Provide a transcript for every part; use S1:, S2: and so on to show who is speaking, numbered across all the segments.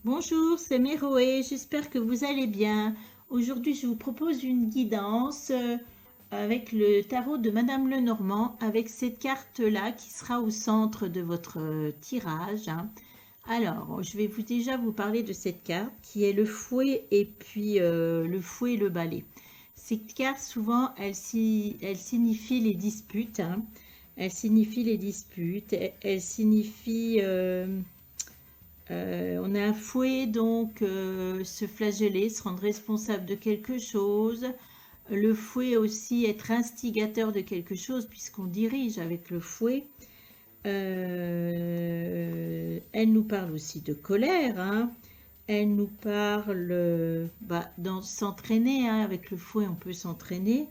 S1: Bonjour, c'est Méroé, j'espère que vous allez bien. Aujourd'hui, je vous propose une guidance avec le tarot de Madame Lenormand, avec cette carte-là qui sera au centre de votre tirage, hein. Alors, je vais déjà vous parler de cette carte qui est le fouet et puis le fouet et le balai. Cette carte, souvent, elle signifie les disputes, hein. Elle signifie les disputes, elle signifie... on a un fouet, donc se flageller, se rendre responsable de quelque chose. Le fouet aussi être instigateur de quelque chose puisqu'on dirige avec le fouet. Elle nous parle aussi de colère, hein. Elle nous parle dans s'entraîner, hein. Avec le fouet on peut s'entraîner.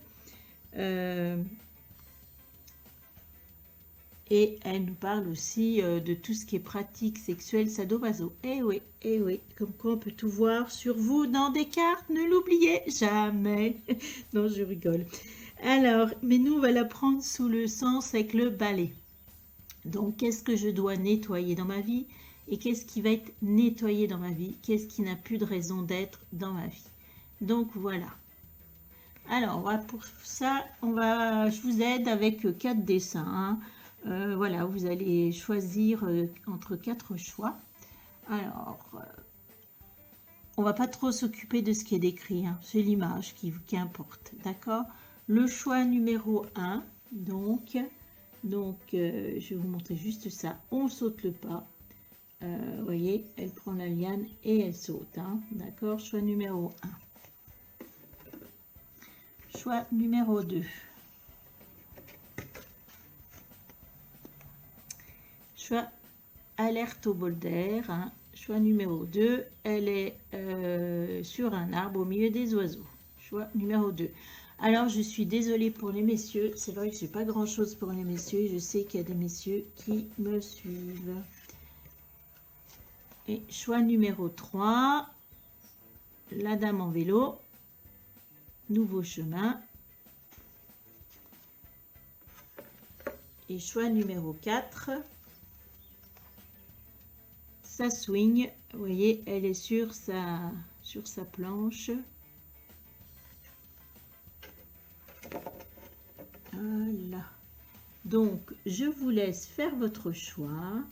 S1: Et elle nous parle aussi de tout ce qui est pratique sexuelle sadomaso. Eh oui, comme quoi on peut tout voir sur vous dans des cartes, ne l'oubliez jamais. Non, je rigole. Alors, mais nous, on va la prendre sous le sens avec le balai. Donc, qu'est-ce que je dois nettoyer dans ma vie et qu'est-ce qui va être nettoyé dans ma vie? Qu'est-ce qui n'a plus de raison d'être dans ma vie? Donc, voilà. Alors, pour ça, je vous aide avec 4 dessins, hein. Voilà, vous allez choisir entre 4 choix. Alors, on va pas trop s'occuper de ce qui est décrit, hein. C'est l'image qui importe, d'accord? Le choix numéro 1, donc je vais vous montrer juste ça. On saute le pas. Vous voyez, elle prend la liane et elle saute, hein, d'accord? Choix numéro 1. Choix numéro 2. Choix alerte au bol d'air, hein. Choix numéro 2, elle est sur un arbre au milieu des oiseaux. Choix numéro 2. Alors, je suis désolée pour les messieurs. C'est vrai que je n'ai pas grand-chose pour les messieurs. Je sais qu'il y a des messieurs qui me suivent. Et choix numéro 3, la dame en vélo. Nouveau chemin. Et choix numéro 4, ça swing. Vous voyez, elle est sur sa planche. Voilà. Donc, je vous laisse faire votre choix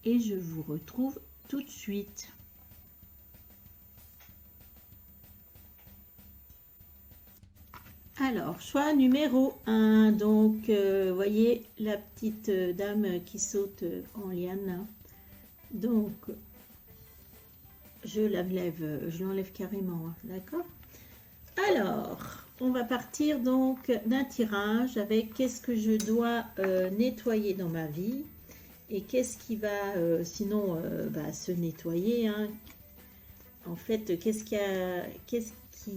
S1: et je vous retrouve tout de suite. Alors, choix numéro 1. Donc, voyez la petite dame qui saute en liane. Donc, je l'enlève carrément, hein, d'accord? Alors, on va partir donc d'un tirage avec qu'est-ce que je dois nettoyer dans ma vie et qu'est-ce qui va sinon se nettoyer, hein. En fait, qu'est-ce qu'il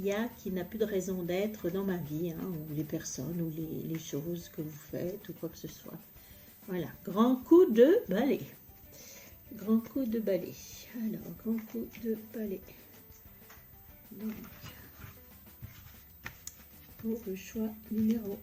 S1: y a qui n'a plus de raison d'être dans ma vie, hein, ou les personnes ou les choses que vous faites ou quoi que ce soit. Voilà, grand coup de balai. Grand coup de balai. Alors, grand coup de balai. Donc, pour le choix numéro 1.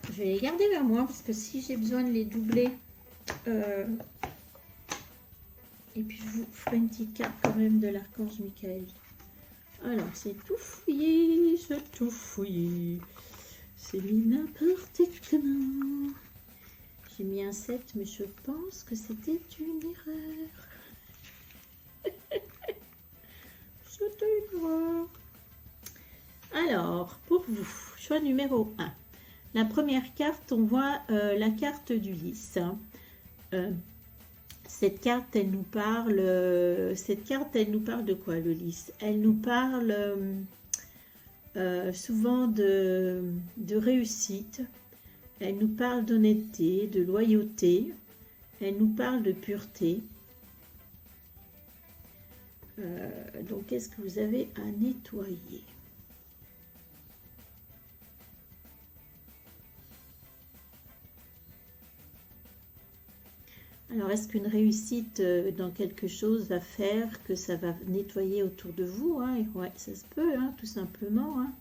S1: Je vais les garder vers moi parce que si j'ai besoin de les doubler, et puis je vous ferai une petite carte quand même de l'archange Michael. Alors, c'est tout fouillé, c'est tout fouillé. C'est mis n'importe comment. J'ai mis un 7, mais je pense que c'était une erreur. C'était une erreur. Alors, pour vous, choix numéro 1. La première carte, on voit la carte du lys. Cette carte, elle nous parle de quoi, le lys? Elle nous parle souvent de réussite. Elle nous parle d'honnêteté, de loyauté. Elle nous parle de pureté. Donc, qu'est-ce que vous avez à nettoyer? Alors, est-ce qu'une réussite dans quelque chose va faire que ça va nettoyer autour de vous, hein? Ouais, ça se peut, hein, tout simplement, hein.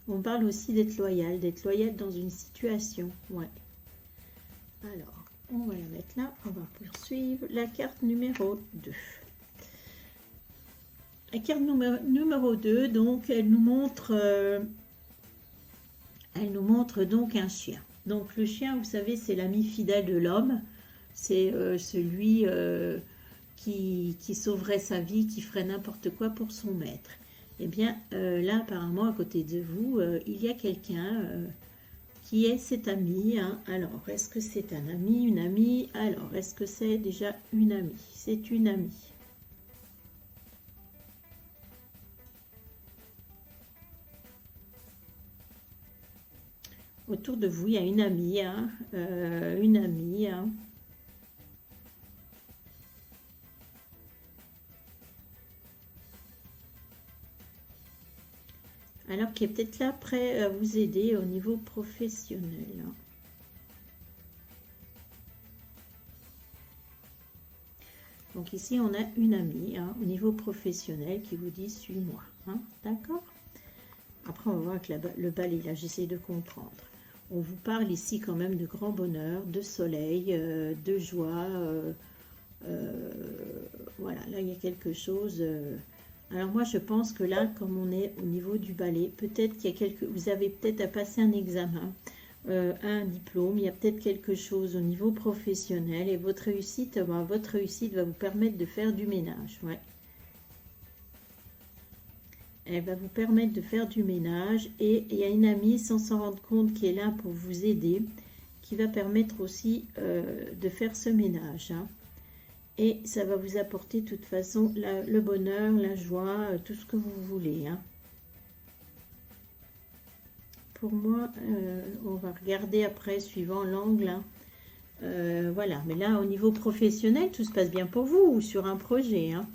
S1: On parle aussi d'être loyal dans une situation, ouais. Alors, on va la mettre là, on va poursuivre. La carte numéro 2. La carte numéro 2, donc, elle nous montre donc un chien. Donc le chien, vous savez, c'est l'ami fidèle de l'homme. C'est celui qui sauverait sa vie, qui ferait n'importe quoi pour son maître. Eh bien, là, apparemment, à côté de vous, il y a quelqu'un qui est cet ami, hein. Alors, est-ce que c'est un ami, une amie? Alors, est-ce que c'est déjà une amie? C'est une amie. Autour de vous, il y a une amie, hein, une amie, hein. Alors qui est peut-être là prêt à vous aider au niveau professionnel, hein. Donc ici, on a une amie, hein, au niveau professionnel qui vous dit « suis-moi hein ». D'accord? Après, on va voir avec le balai, là, j'essaie de comprendre. On vous parle ici quand même de grand bonheur, de soleil, de joie. Voilà, là, il y a quelque chose. Alors moi, je pense que là, comme on est au niveau du balai, peut-être qu'il y a vous avez peut-être à passer un examen, un diplôme. Il y a peut-être quelque chose au niveau professionnel. Et votre réussite va vous permettre de faire du ménage. Ouais. Elle va vous permettre de faire du ménage et il y a une amie sans s'en rendre compte qui est là pour vous aider, qui va permettre aussi de faire ce ménage, hein. Et ça va vous apporter de toute façon le bonheur, la joie, tout ce que vous voulez, hein. Pour moi, on va regarder après suivant l'angle, hein. Voilà, mais là au niveau professionnel, tout se passe bien pour vous ou sur un projet, hein.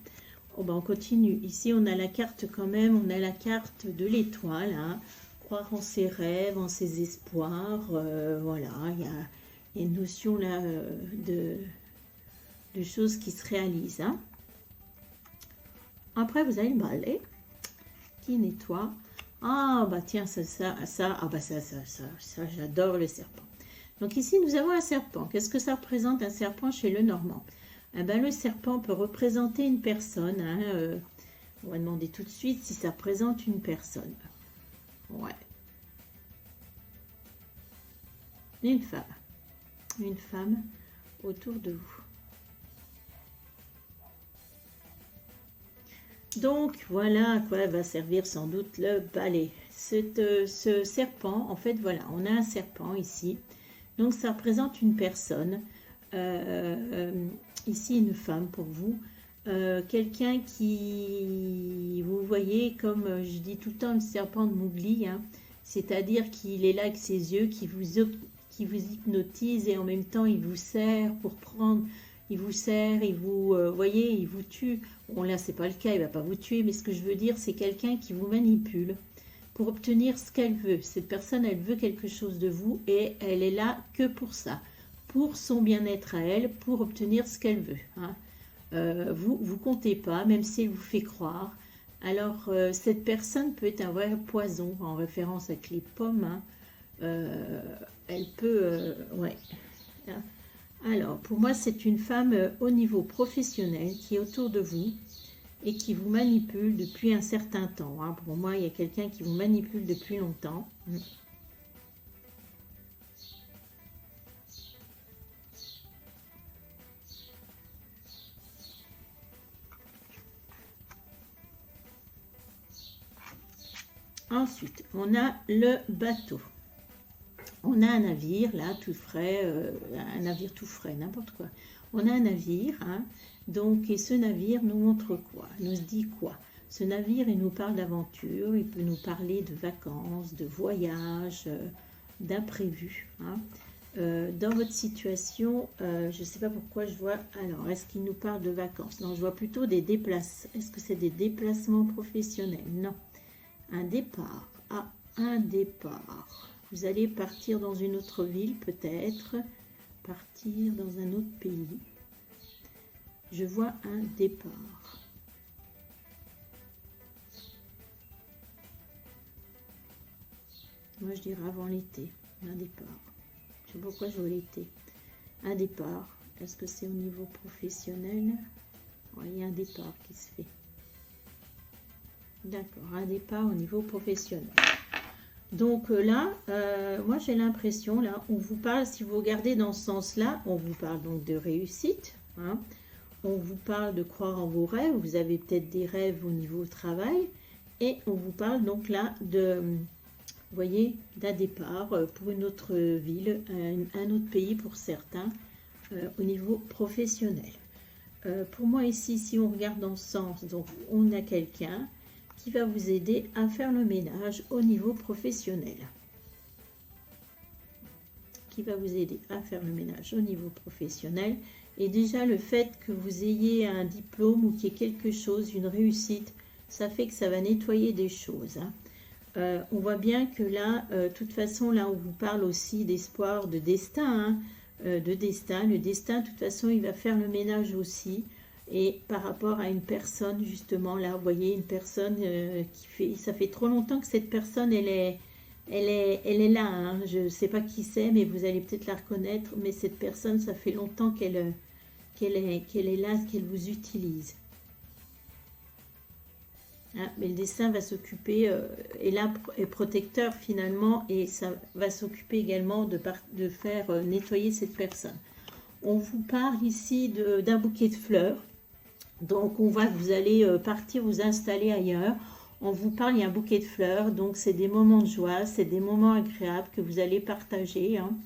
S1: Oh ben on continue. Ici, on a la carte quand même, on a la carte de l'étoile, hein. Croire en ses rêves, en ses espoirs. Voilà, il y a une notion là de choses qui se réalisent, hein. Après, vous avez le balai qui nettoie. Ah, bah tiens, ça, j'adore le serpent. Donc ici, nous avons un serpent. Qu'est-ce que ça représente, un serpent chez le Normand? Eh ben, le serpent peut représenter une personne, hein, on va demander tout de suite si ça représente une personne. Ouais. Une femme autour de vous. Donc, voilà à quoi va servir sans doute le balai. Ce serpent, en fait, voilà, on a un serpent ici. Donc, ça représente une personne. Ici, une femme pour vous. Quelqu'un qui, vous voyez, comme je dis tout le temps, le serpent de Mowgli, hein, c'est-à-dire qu'il est là avec ses yeux, qui vous hypnotise et en même temps, il vous sert pour prendre... Il vous sert, il vous, voyez, il vous tue. Bon, là, c'est pas le cas, il va pas vous tuer, mais ce que je veux dire, c'est quelqu'un qui vous manipule pour obtenir ce qu'elle veut. Cette personne, elle veut quelque chose de vous et elle est là que pour ça, pour son bien-être à elle, pour obtenir ce qu'elle veut, hein. Vous comptez pas, même si elle vous fait croire. Alors, cette personne peut être un vrai poison, en référence avec les pommes, hein. Elle peut, ouais. Alors, pour moi, c'est une femme au niveau professionnel qui est autour de vous et qui vous manipule depuis un certain temps, hein. Pour moi, il y a quelqu'un qui vous manipule depuis longtemps. Ensuite, on a le bateau. On on a un navire, là, tout frais, un navire tout frais, n'importe quoi. On a un navire, hein, donc, et ce navire nous montre quoi? Nous dit quoi? Ce navire, il nous parle d'aventure, il peut nous parler de vacances, de voyages, d'imprévus. Hein. Dans votre situation, je ne sais pas pourquoi je vois... Alors, est-ce qu'il nous parle de vacances? Non, je vois plutôt des déplacements. Est-ce que c'est des déplacements professionnels? Non. Un départ. Ah, un départ. Vous allez partir dans une autre ville, peut-être. Partir dans un autre pays. Je vois un départ. Moi, je dirais avant l'été. Un départ. Je sais pas pourquoi je vois l'été. Un départ. Est-ce que c'est au niveau professionnel? Oui, il y a un départ qui se fait. D'accord, un départ au niveau professionnel. Donc là, moi j'ai l'impression, là, on vous parle, si vous regardez dans ce sens-là, on vous parle donc de réussite. Hein, on vous parle de croire en vos rêves. Vous avez peut-être des rêves au niveau travail. Et on vous parle donc là de... Vous voyez, d'un départ pour une autre ville, un autre pays pour certains, au niveau professionnel. Pour moi ici, si on regarde dans ce sens, donc on a quelqu'un qui va vous aider à faire le ménage au niveau professionnel. Qui va vous aider à faire le ménage au niveau professionnel. Et déjà le fait que vous ayez un diplôme ou qu'il y ait quelque chose, une réussite, ça fait que ça va nettoyer des choses. Hein. On voit bien que là, de toute façon, là, on vous parle aussi d'espoir, de destin, hein, de destin. Le destin, de toute façon, il va faire le ménage aussi. Et par rapport à une personne, justement, là, vous voyez, une personne qui fait... Ça fait trop longtemps que cette personne, elle est là. Hein. Je ne sais pas qui c'est, mais vous allez peut-être la reconnaître. Mais cette personne, ça fait longtemps qu'elle est là, qu'elle vous utilise. Hein, mais le destin va s'occuper, est là, est protecteur finalement, et ça va s'occuper également de faire nettoyer cette personne. On vous parle ici d'un bouquet de fleurs. Donc on voit que vous allez partir vous installer ailleurs. On vous parle, il y a un bouquet de fleurs, donc c'est des moments de joie, c'est des moments agréables que vous allez partager. Hein.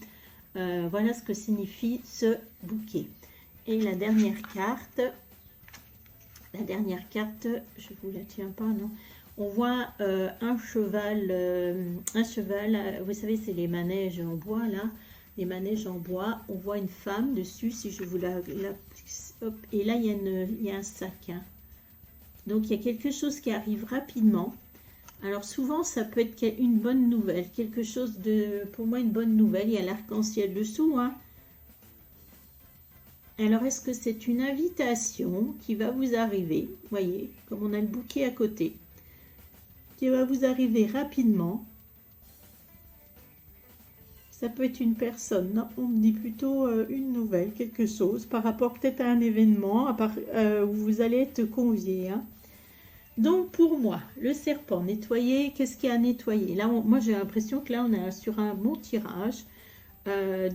S1: Voilà ce que signifie ce bouquet. Et la dernière carte... La dernière carte, je ne vous la tiens pas, non. On voit un cheval, vous savez, c'est les manèges en bois, là. Les manèges en bois. On voit une femme dessus, si je vous hop, et là, il y a un sac. Hein. Donc, il y a quelque chose qui arrive rapidement. Alors, souvent, ça peut être une bonne nouvelle. Quelque chose de, pour moi, une bonne nouvelle. Il y a l'arc-en-ciel dessous, hein. Alors, est-ce que c'est une invitation qui va vous arriver? Vous voyez, comme on a le bouquet à côté, qui va vous arriver rapidement. Ça peut être une personne. Non, on me dit plutôt une nouvelle, quelque chose, par rapport peut-être à un événement où vous allez être convié. Hein. Donc, pour moi, le serpent nettoyé, qu'est-ce qu'il y a à nettoyer? Là, moi, j'ai l'impression que là, on est sur un bon tirage.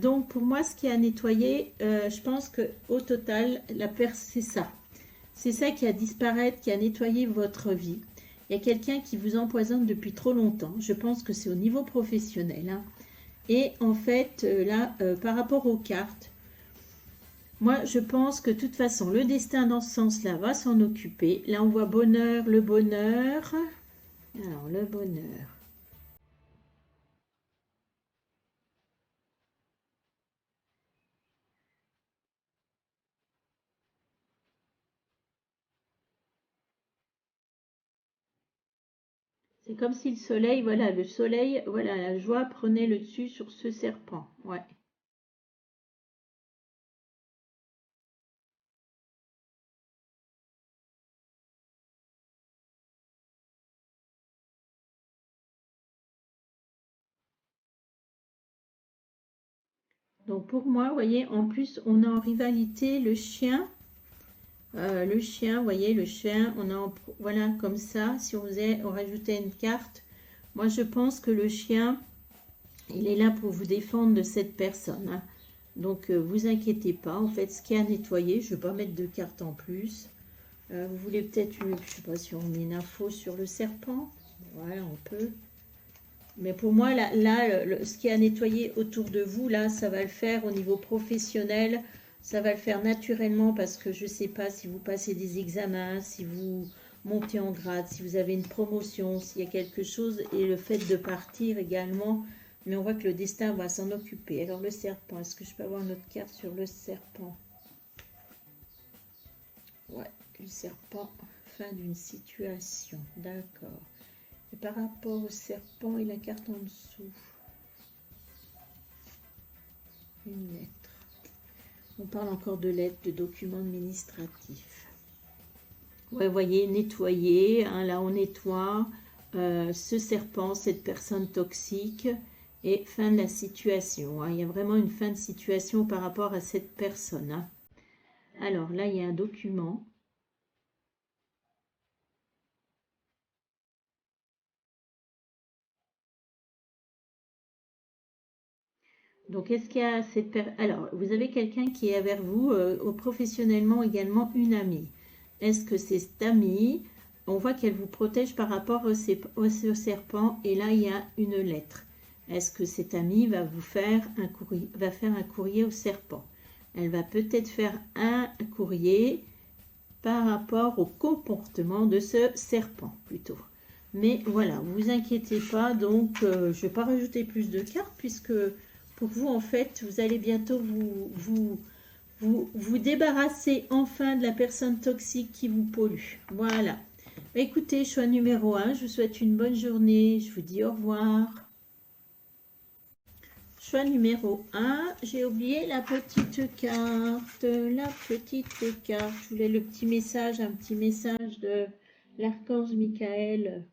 S1: Donc pour moi ce qui a nettoyé, je pense que au total c'est ça qui a disparu, qui a nettoyé votre vie. Il y a quelqu'un qui vous empoisonne depuis trop longtemps. Je pense que c'est au niveau professionnel. Hein. Et en fait là par rapport aux cartes, moi je pense que de toute façon le destin dans ce sens là va s'en occuper. Là on voit bonheur, le bonheur. Alors le bonheur. C'est comme si le soleil, voilà, la joie prenait le dessus sur ce serpent. Ouais. Donc pour moi, vous voyez, en plus, on a en rivalité le chien. Vous voyez, le chien, voilà, comme ça, si on rajoutait une carte. Moi, je pense que le chien, il est là pour vous défendre de cette personne. Hein. Donc, vous inquiétez pas. En fait, ce qui est à nettoyer, je ne vais pas mettre de cartes en plus. Vous voulez peut-être, je ne sais pas si on met une info sur le serpent. Voilà, on peut. Mais pour moi, ce qui est à nettoyer autour de vous, là, ça va le faire au niveau professionnel. Ça va le faire naturellement parce que je ne sais pas si vous passez des examens, si vous montez en grade, si vous avez une promotion, s'il y a quelque chose. Et le fait de partir également. Mais on voit que le destin va s'en occuper. Alors le serpent, est-ce que je peux avoir une autre carte sur le serpent? Ouais, le serpent, fin d'une situation. D'accord. Et par rapport au serpent et la carte en dessous, une lettre. On parle encore de lettres, de documents administratifs. Ouais, vous voyez, nettoyer. Hein, là, on nettoie ce serpent, cette personne toxique. Et fin de la situation. Hein. Il y a vraiment une fin de situation par rapport à cette personne. Hein. Alors là, il y a un document. Donc, est-ce qu'il y a cette personne... Alors, vous avez quelqu'un qui est vers vous, professionnellement également une amie. Est-ce que c'est cette amie? On voit qu'elle vous protège par rapport au serpent. Et là, il y a une lettre. Est-ce que cette amie va vous faire un courrier au serpent? Elle va peut-être faire un courrier par rapport au comportement de ce serpent, plutôt. Mais voilà, vous vous inquiétez pas. Donc, je ne vais pas rajouter plus de cartes puisque... Pour vous, en fait, vous allez bientôt vous débarrasser enfin de la personne toxique qui vous pollue. Voilà. Écoutez, choix numéro 1, je vous souhaite une bonne journée. Je vous dis au revoir. Choix numéro 1, j'ai oublié la petite carte. La petite carte. Je voulais le petit message, un petit message de l'archange Michael.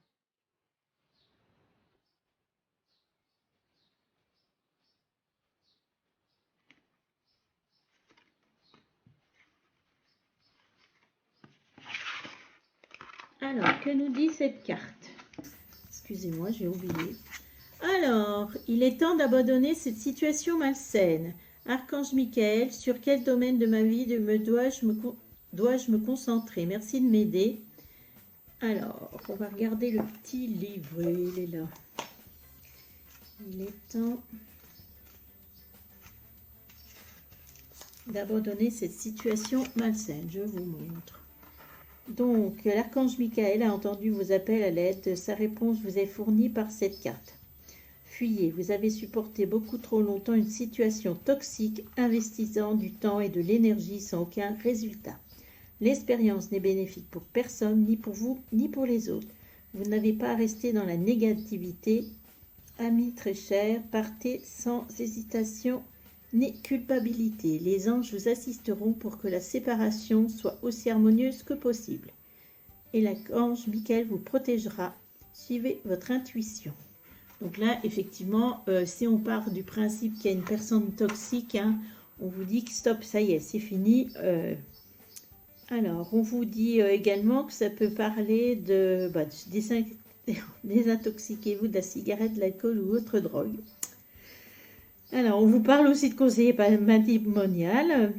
S1: Alors, que nous dit cette carte? Excusez-moi, j'ai oublié. Alors, il est temps d'abandonner cette situation malsaine. Archange Michael, sur quel domaine de ma vie dois-je me concentrer? Merci de m'aider. Alors, on va regarder le petit livret, il est là. Il est temps d'abandonner cette situation malsaine, je vous montre. Donc, l'archange Michael a entendu vos appels à l'aide. Sa réponse vous est fournie par cette carte. Fuyez, vous avez supporté beaucoup trop longtemps une situation toxique, investissant du temps et de l'énergie sans aucun résultat. L'expérience n'est bénéfique pour personne, ni pour vous, ni pour les autres. Vous n'avez pas à rester dans la négativité. Amis très chers, partez sans hésitation ni culpabilité. Les anges vous assisteront pour que la séparation soit aussi harmonieuse que possible. Et l'archange Michael vous protégera. Suivez votre intuition. Donc là, effectivement, si on part du principe qu'il y a une personne toxique, hein, on vous dit que stop, ça y est, c'est fini. Alors, on vous dit également que ça peut parler de désintoxiquez-vous de la cigarette, de l'alcool ou autre drogue. Alors, on vous parle aussi de conseiller matrimonial.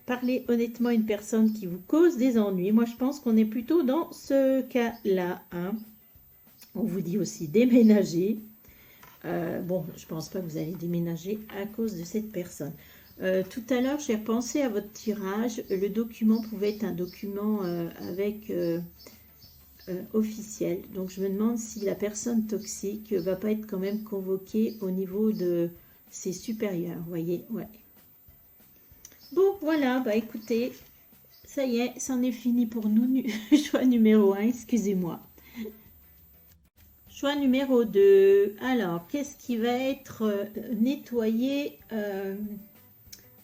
S1: Parlez honnêtement à une personne qui vous cause des ennuis. Moi, je pense qu'on est plutôt dans ce cas-là. Hein. On vous dit aussi déménager. Bon, je ne pense pas que vous allez déménager à cause de cette personne. Tout à l'heure, j'ai repensé à votre tirage. Le document pouvait être un document officiel. Donc, je me demande si la personne toxique ne va pas être quand même convoquée au niveau de ses supérieurs. Vous voyez, ouais. Bon, voilà, bah écoutez, ça y est, c'en est fini pour nous. Choix numéro 1, excusez-moi. Choix numéro 2. Alors, qu'est-ce qui va être nettoyé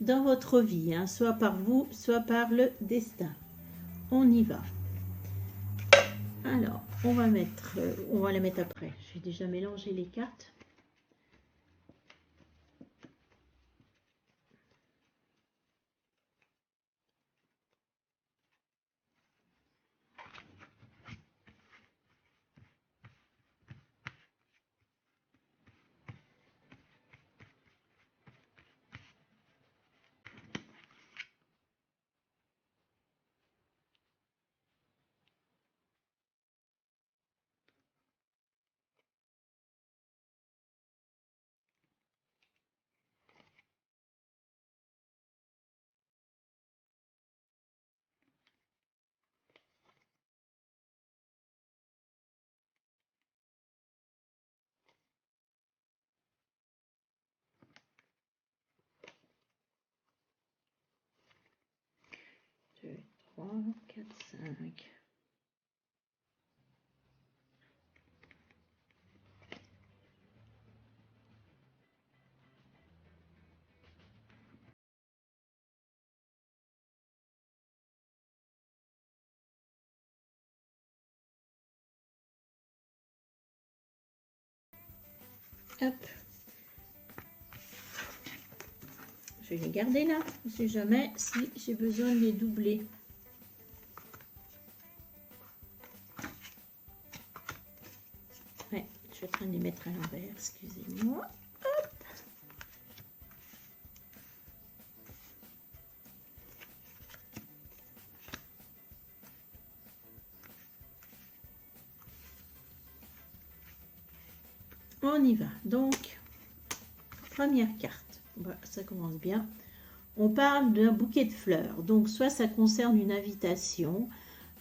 S1: dans votre vie, hein, soit par vous, soit par le destin? On y va. Alors, on va la mettre après. J'ai déjà mélangé les cartes. 4, 5. Hop. Je vais les garder là. On ne sait jamais si j'ai besoin de les doubler. Ouais, je suis en train de les mettre à l'envers, excusez-moi. Hop. On y va. Donc, première carte. Bah, ça commence bien. On parle d'un bouquet de fleurs. Donc, soit ça concerne une invitation,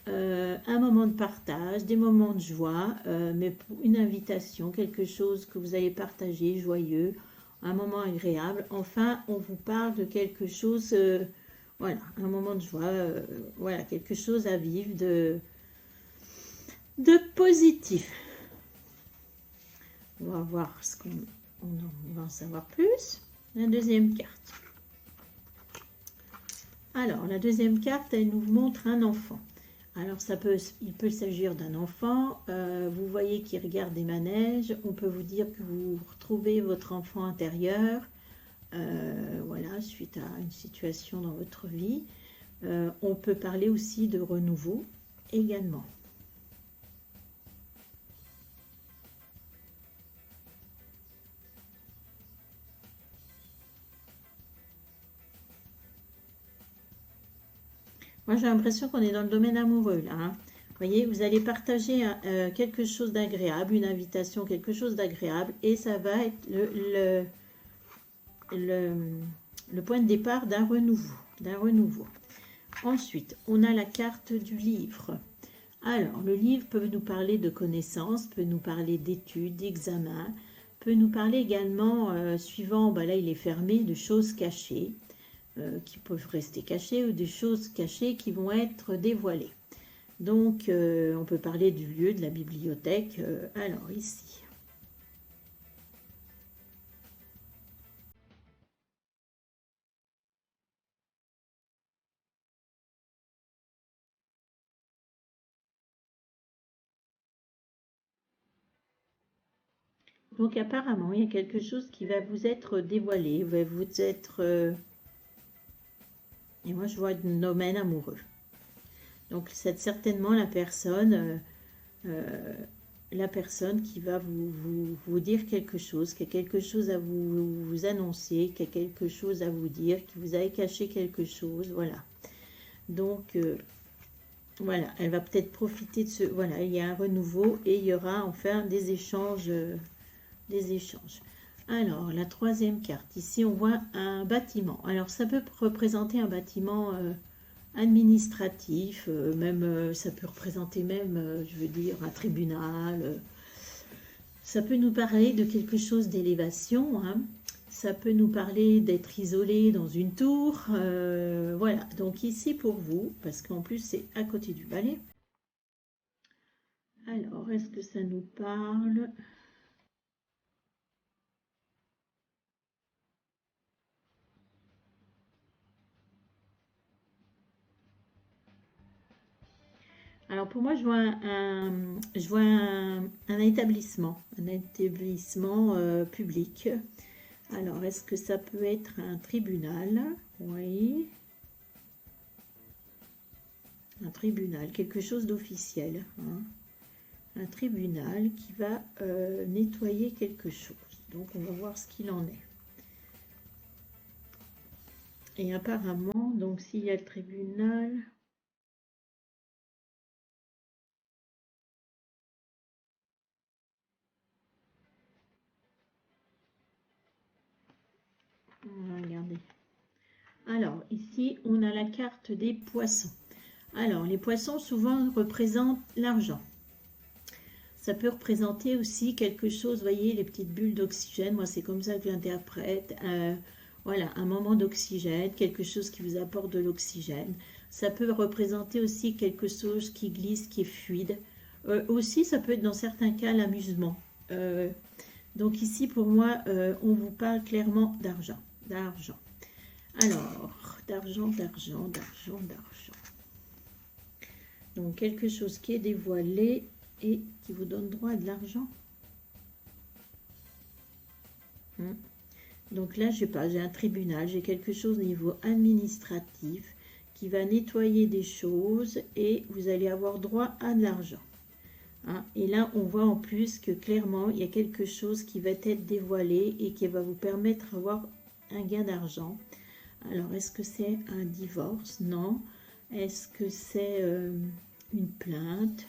S1: un moment de partage, des moments de joie, mais pour une invitation, quelque chose que vous allez partager, joyeux, un moment agréable. Enfin, on vous parle de quelque chose, voilà, un moment de joie, voilà, quelque chose à vivre de positif. On va voir ce qu'on va en savoir plus. La deuxième carte. Alors, la deuxième carte, elle nous montre un enfant. Alors, il peut s'agir d'un enfant. Vous voyez qu'il regarde des manèges. On peut vous dire que vous retrouvez votre enfant intérieur. Voilà, suite à une situation dans votre vie. On peut parler aussi de renouveau également. Moi, j'ai l'impression qu'on est dans le domaine amoureux, là. Hein. Vous voyez, vous allez partager quelque chose d'agréable, une invitation, quelque chose d'agréable, et ça va être le point de départ d'un renouveau. Ensuite, on a la carte du livre. Alors, le livre peut nous parler de connaissances, peut nous parler d'études, d'examens, peut nous parler également, suivant, bah là il est fermé, de choses cachées. Qui peuvent rester cachées ou des choses cachées qui vont être dévoilées. Donc, on peut parler du lieu, de la bibliothèque. Alors, ici. Donc, apparemment, il y a quelque chose qui va vous être dévoilé, va vous être... Et moi, je vois un domaine amoureux. Donc, c'est certainement la personne qui va vous dire quelque chose, qui a quelque chose à vous annoncer, qui a quelque chose à vous dire, qui vous a caché quelque chose, voilà. Donc, voilà, elle va peut-être profiter de ce... Voilà, il y a un renouveau et il y aura enfin des échanges. Alors, la troisième carte, ici on voit un bâtiment. Alors, ça peut représenter un bâtiment administratif, même ça peut représenter même, je veux dire, un tribunal. Ça peut nous parler de quelque chose d'élévation, hein. Ça peut nous parler d'être isolé dans une tour. Voilà, donc ici pour vous, parce qu'en plus c'est à côté du balai. Alors, est-ce que ça nous parle ? Alors pour moi, je vois un établissement public. Alors, est-ce que ça peut être un tribunal? Oui. Un tribunal, quelque chose d'officiel. Hein. Un tribunal qui va nettoyer quelque chose. Donc, on va voir ce qu'il en est. Et apparemment, donc s'il y a le tribunal... On va regarder. Alors, ici, on a la carte des poissons. Alors, les poissons, souvent, représentent l'argent. Ça peut représenter aussi quelque chose, vous voyez, les petites bulles d'oxygène. Moi, c'est comme ça que je l'interprète. Voilà, un moment d'oxygène, quelque chose qui vous apporte de l'oxygène. Ça peut représenter aussi quelque chose qui glisse, qui est fluide. Aussi, ça peut être dans certains cas l'amusement. Donc ici, pour moi, on vous parle clairement d'argent. D'argent. Alors, d'argent. Donc, quelque chose qui est dévoilé et qui vous donne droit à de l'argent. Donc là, je sais pas, j'ai un tribunal, j'ai quelque chose au niveau administratif qui va nettoyer des choses et vous allez avoir droit à de l'argent. Hein, et là, on voit en plus que clairement, il y a quelque chose qui va être dévoilé et qui va vous permettre d'avoir un gain d'argent. Alors, est-ce que c'est un divorce? Non. Est-ce que c'est une plainte?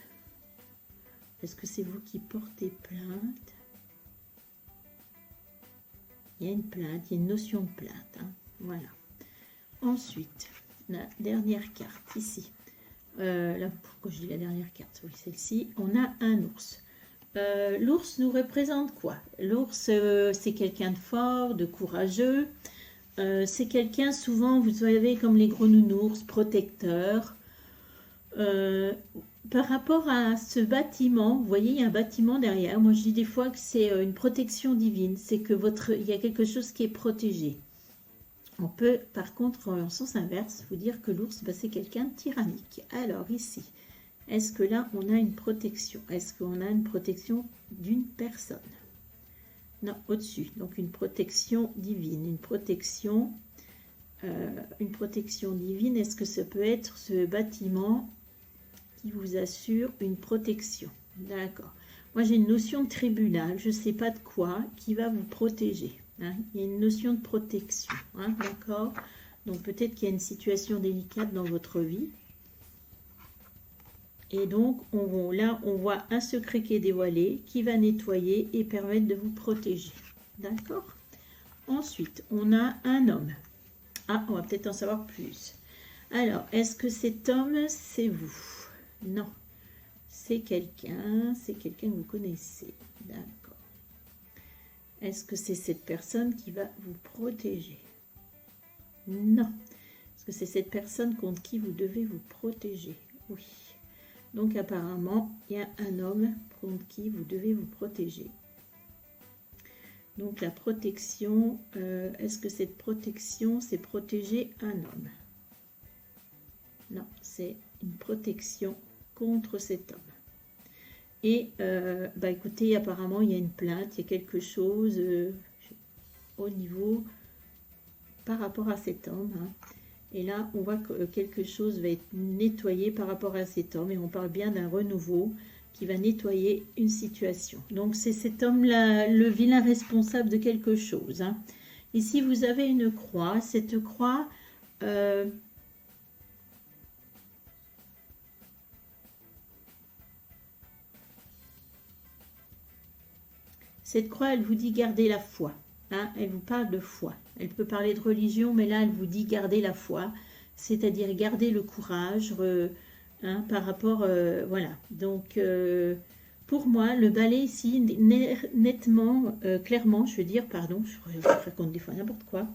S1: Est-ce que c'est vous qui portez plainte? Il y a une plainte, il y a une notion de plainte. Hein, voilà. Ensuite, la dernière carte ici. Là, pourquoi je dis la dernière carte? Oui, celle-ci. On a un ours. L'ours nous représente quoi? L'ours, c'est quelqu'un de fort, de courageux. C'est quelqu'un, souvent, vous savez, comme les gros nounours, protecteurs. Par rapport à ce bâtiment, vous voyez, il y a un bâtiment derrière. Moi, je dis des fois que c'est une protection divine. C'est que il y a quelque chose qui est protégé. On peut, par contre, en sens inverse, vous dire que l'ours, c'est quelqu'un de tyrannique. Alors, ici, est-ce que là, on a une protection? Est-ce qu'on a une protection d'une personne? Non, au-dessus. Donc, une protection divine. Une protection divine. Est-ce que ça peut être ce bâtiment qui vous assure une protection? D'accord. Moi, j'ai une notion de tribunal, je ne sais pas de quoi, qui va vous protéger. Hein. Il y a une notion de protection. Hein, d'accord. Donc, peut-être qu'il y a une situation délicate dans votre vie. Et donc, là, on voit un secret qui est dévoilé, qui va nettoyer et permettre de vous protéger. D'accord. Ensuite, on a un homme. Ah, on va peut-être en savoir plus. Alors, est-ce que cet homme, c'est vous? Non. C'est quelqu'un que vous connaissez. D'accord. Est-ce que c'est cette personne qui va vous protéger? Non. Est-ce que c'est cette personne contre qui vous devez vous protéger? Oui. Donc apparemment, il y a un homme contre qui vous devez vous protéger. Donc la protection, est-ce que cette protection, c'est protéger un homme? Non, c'est une protection contre cet homme. Et, écoutez, apparemment, il y a une plainte, il y a quelque chose au niveau, par rapport à cet homme. Hein. Et là, on voit que quelque chose va être nettoyé par rapport à cet homme. Et on parle bien d'un renouveau qui va nettoyer une situation. Donc, c'est cet homme-là, le vilain responsable de quelque chose. Hein. Ici, vous avez une croix. Cette croix... Cette croix, elle vous dit garder la foi. Hein, elle vous parle de foi. Elle peut parler de religion, mais là, elle vous dit garder la foi. C'est-à-dire garder le courage par rapport... voilà. Donc, pour moi, le balai ici, nettement, clairement, je veux dire, pardon, je raconte des fois n'importe quoi.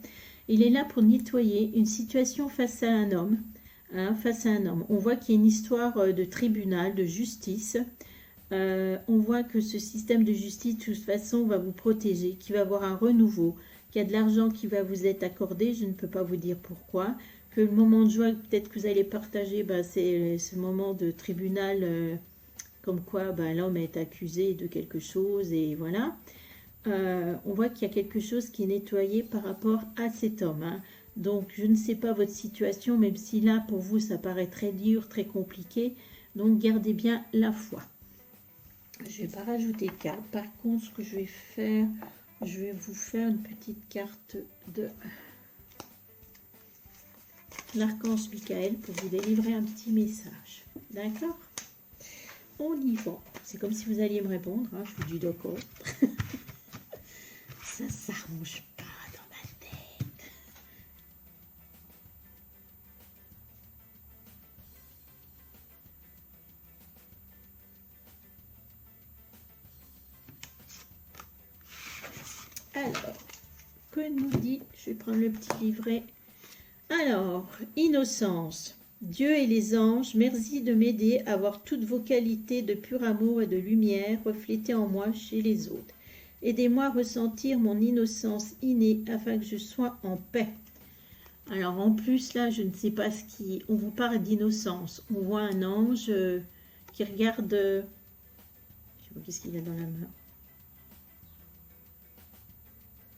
S1: Il est là pour nettoyer une situation face à un homme. Hein, face à un homme. On voit qu'il y a une histoire de tribunal, de justice. On voit que ce système de justice, de toute façon, va vous protéger, qu'il va y avoir un renouveau, qu'il y a de l'argent qui va vous être accordé, je ne peux pas vous dire pourquoi, que le moment de joie, peut-être que vous allez partager, c'est ce moment de tribunal, comme quoi l'homme est accusé de quelque chose, et voilà. On voit qu'il y a quelque chose qui est nettoyé par rapport à cet homme. Hein. Donc, je ne sais pas votre situation, même si là, pour vous, ça paraît très dur, très compliqué. Donc, gardez bien la foi. Je ne vais pas rajouter de carte. Par contre, ce que je vais faire, je vais vous faire une petite carte de l'archange Michael pour vous délivrer un petit message. D'accord? On y va. C'est comme si vous alliez me répondre. Hein, je vous dis d'accord. Ça ne s'arrange pas dans ma tête. Alors, que nous dit? Je vais prendre le petit livret. Alors, innocence. Dieu et les anges, merci de m'aider à voir toutes vos qualités de pur amour et de lumière reflétées en moi chez les autres. Aidez-moi à ressentir mon innocence innée afin que je sois en paix. Alors en plus là, je ne sais pas ce qui... On vous parle d'innocence. On voit un ange qui regarde... je sais pas qu'est-ce qu'il a dans la main.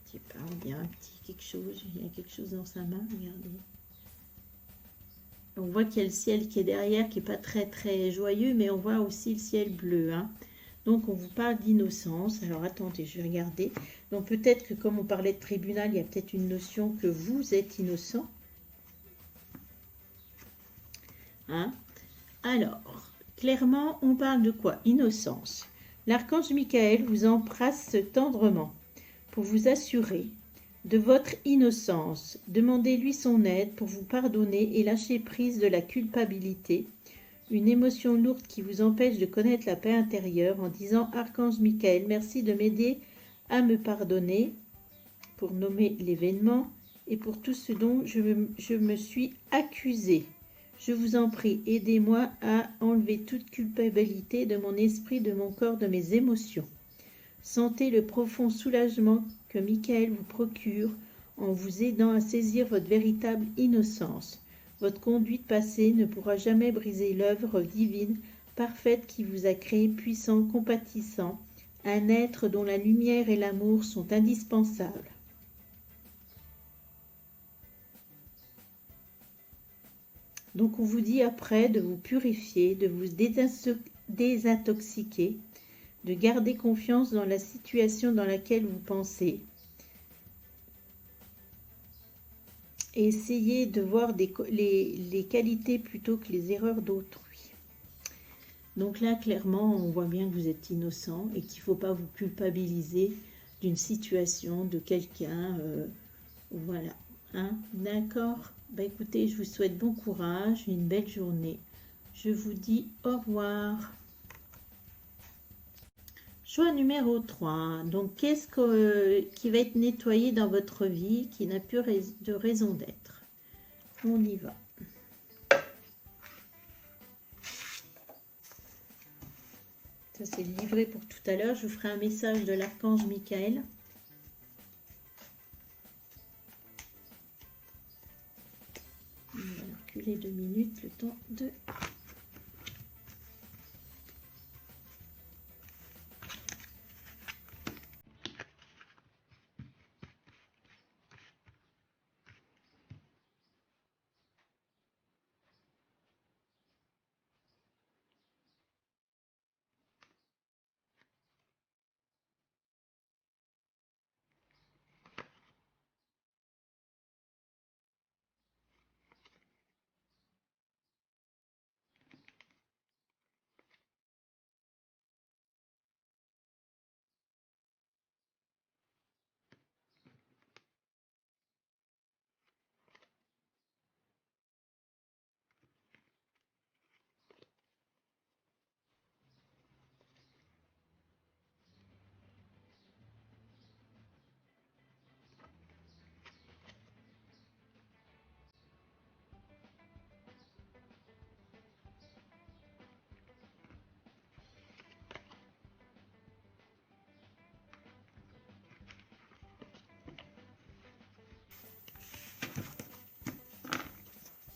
S1: Je sais pas, on dirait un petit quelque chose. Il y a quelque chose dans sa main, regardez. On voit qu'il y a le ciel qui est derrière, qui n'est pas très très joyeux, mais on voit aussi le ciel bleu. Hein. Donc on vous parle d'innocence. Alors attendez, je vais regarder. Donc peut-être que comme on parlait de tribunal, il y a peut-être une notion que vous êtes innocent. Hein? Alors, clairement, on parle de quoi? Innocence. L'archange Michael vous embrasse tendrement pour vous assurer de votre innocence. Demandez-lui son aide pour vous pardonner et lâcher prise de la culpabilité, une émotion lourde qui vous empêche de connaître la paix intérieure, en disant « Archange Michael, merci de m'aider à me pardonner pour nommer l'événement et pour tout ce dont je me suis accusé. Je vous en prie, aidez-moi à enlever toute culpabilité de mon esprit, de mon corps, de mes émotions. Sentez le profond soulagement que Michael vous procure en vous aidant à saisir votre véritable innocence. Votre conduite passée ne pourra jamais briser l'œuvre divine parfaite qui vous a créé puissant, compatissant, un être dont la lumière et l'amour sont indispensables. Donc on vous dit après de vous purifier, de vous désintoxiquer, de garder confiance dans la situation dans laquelle vous pensez. Et essayez de voir les qualités plutôt que les erreurs d'autrui. Donc là, clairement, on voit bien que vous êtes innocent et qu'il ne faut pas vous culpabiliser d'une situation, de quelqu'un. Voilà. Hein? D'accord? Bah, écoutez, je vous souhaite bon courage, une belle journée. Je vous dis au revoir. Choix numéro 3. Donc, qu'est-ce qui va être nettoyé dans votre vie, qui n'a plus de raison d'être? On y va. Ça, c'est le livret pour tout à l'heure. Je vous ferai un message de l'archange Michael. On va reculer 2 minutes, le temps de...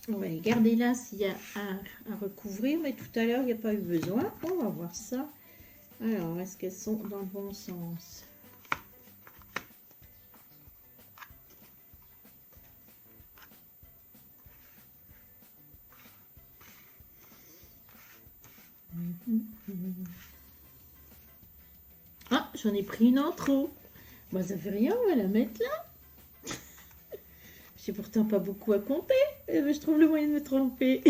S1: On va les garder là s'il y a à recouvrir, mais tout à l'heure, il n'y a pas eu besoin. On va voir ça. Alors, est-ce qu'elles sont dans le bon sens? Ah, j'en ai pris une en trop. Moi, ça fait rien, on va la mettre là. J'ai pourtant pas beaucoup à compter, mais je trouve le moyen de me tromper.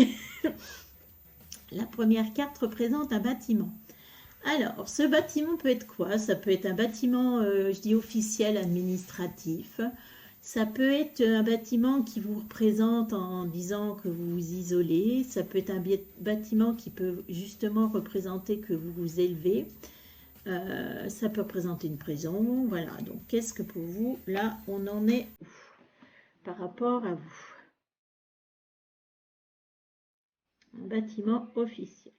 S1: La première carte représente un bâtiment. Alors, ce bâtiment peut être quoi? Ça peut être un bâtiment, je dis officiel, administratif. Ça peut être un bâtiment qui vous représente en disant que vous vous isolez. Ça peut être un bâtiment qui peut justement représenter que vous vous élevez. Ça peut représenter une prison. Voilà, donc qu'est-ce que pour vous, là, on en est où par rapport à vous? Un bâtiment officiel.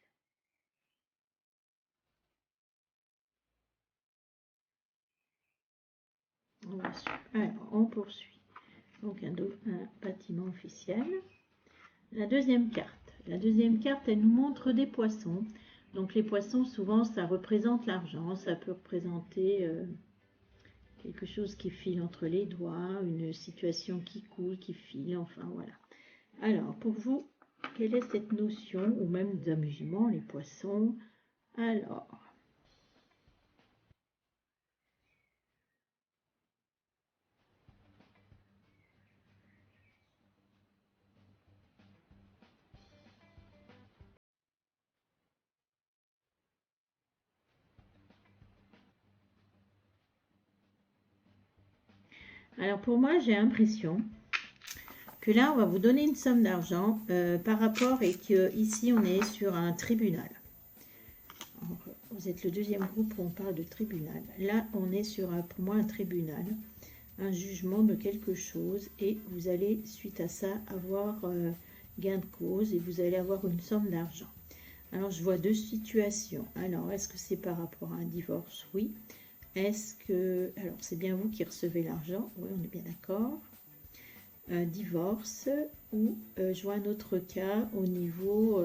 S1: Alors, on poursuit. Donc, un bâtiment officiel. La deuxième carte. La deuxième carte, elle nous montre des poissons. Donc, les poissons, souvent, ça représente l'argent. Ça peut représenter quelque chose qui file entre les doigts, une situation qui coule, qui file, enfin, voilà. Alors, pour vous, quelle est cette notion, ou même d'amusement, les poissons? Alors, pour moi, j'ai l'impression que là, on va vous donner une somme d'argent par rapport et que ici, on est sur un tribunal. Alors, vous êtes le deuxième groupe où on parle de tribunal. Là, on est sur, pour moi, un tribunal, un jugement de quelque chose et vous allez, suite à ça, avoir gain de cause et vous allez avoir une somme d'argent. Alors, je vois deux situations. Alors, est-ce que c'est par rapport à un divorce? Oui. Est-ce que... Alors, c'est bien vous qui recevez l'argent. Oui, on est bien d'accord. Un divorce ou je vois un autre cas au niveau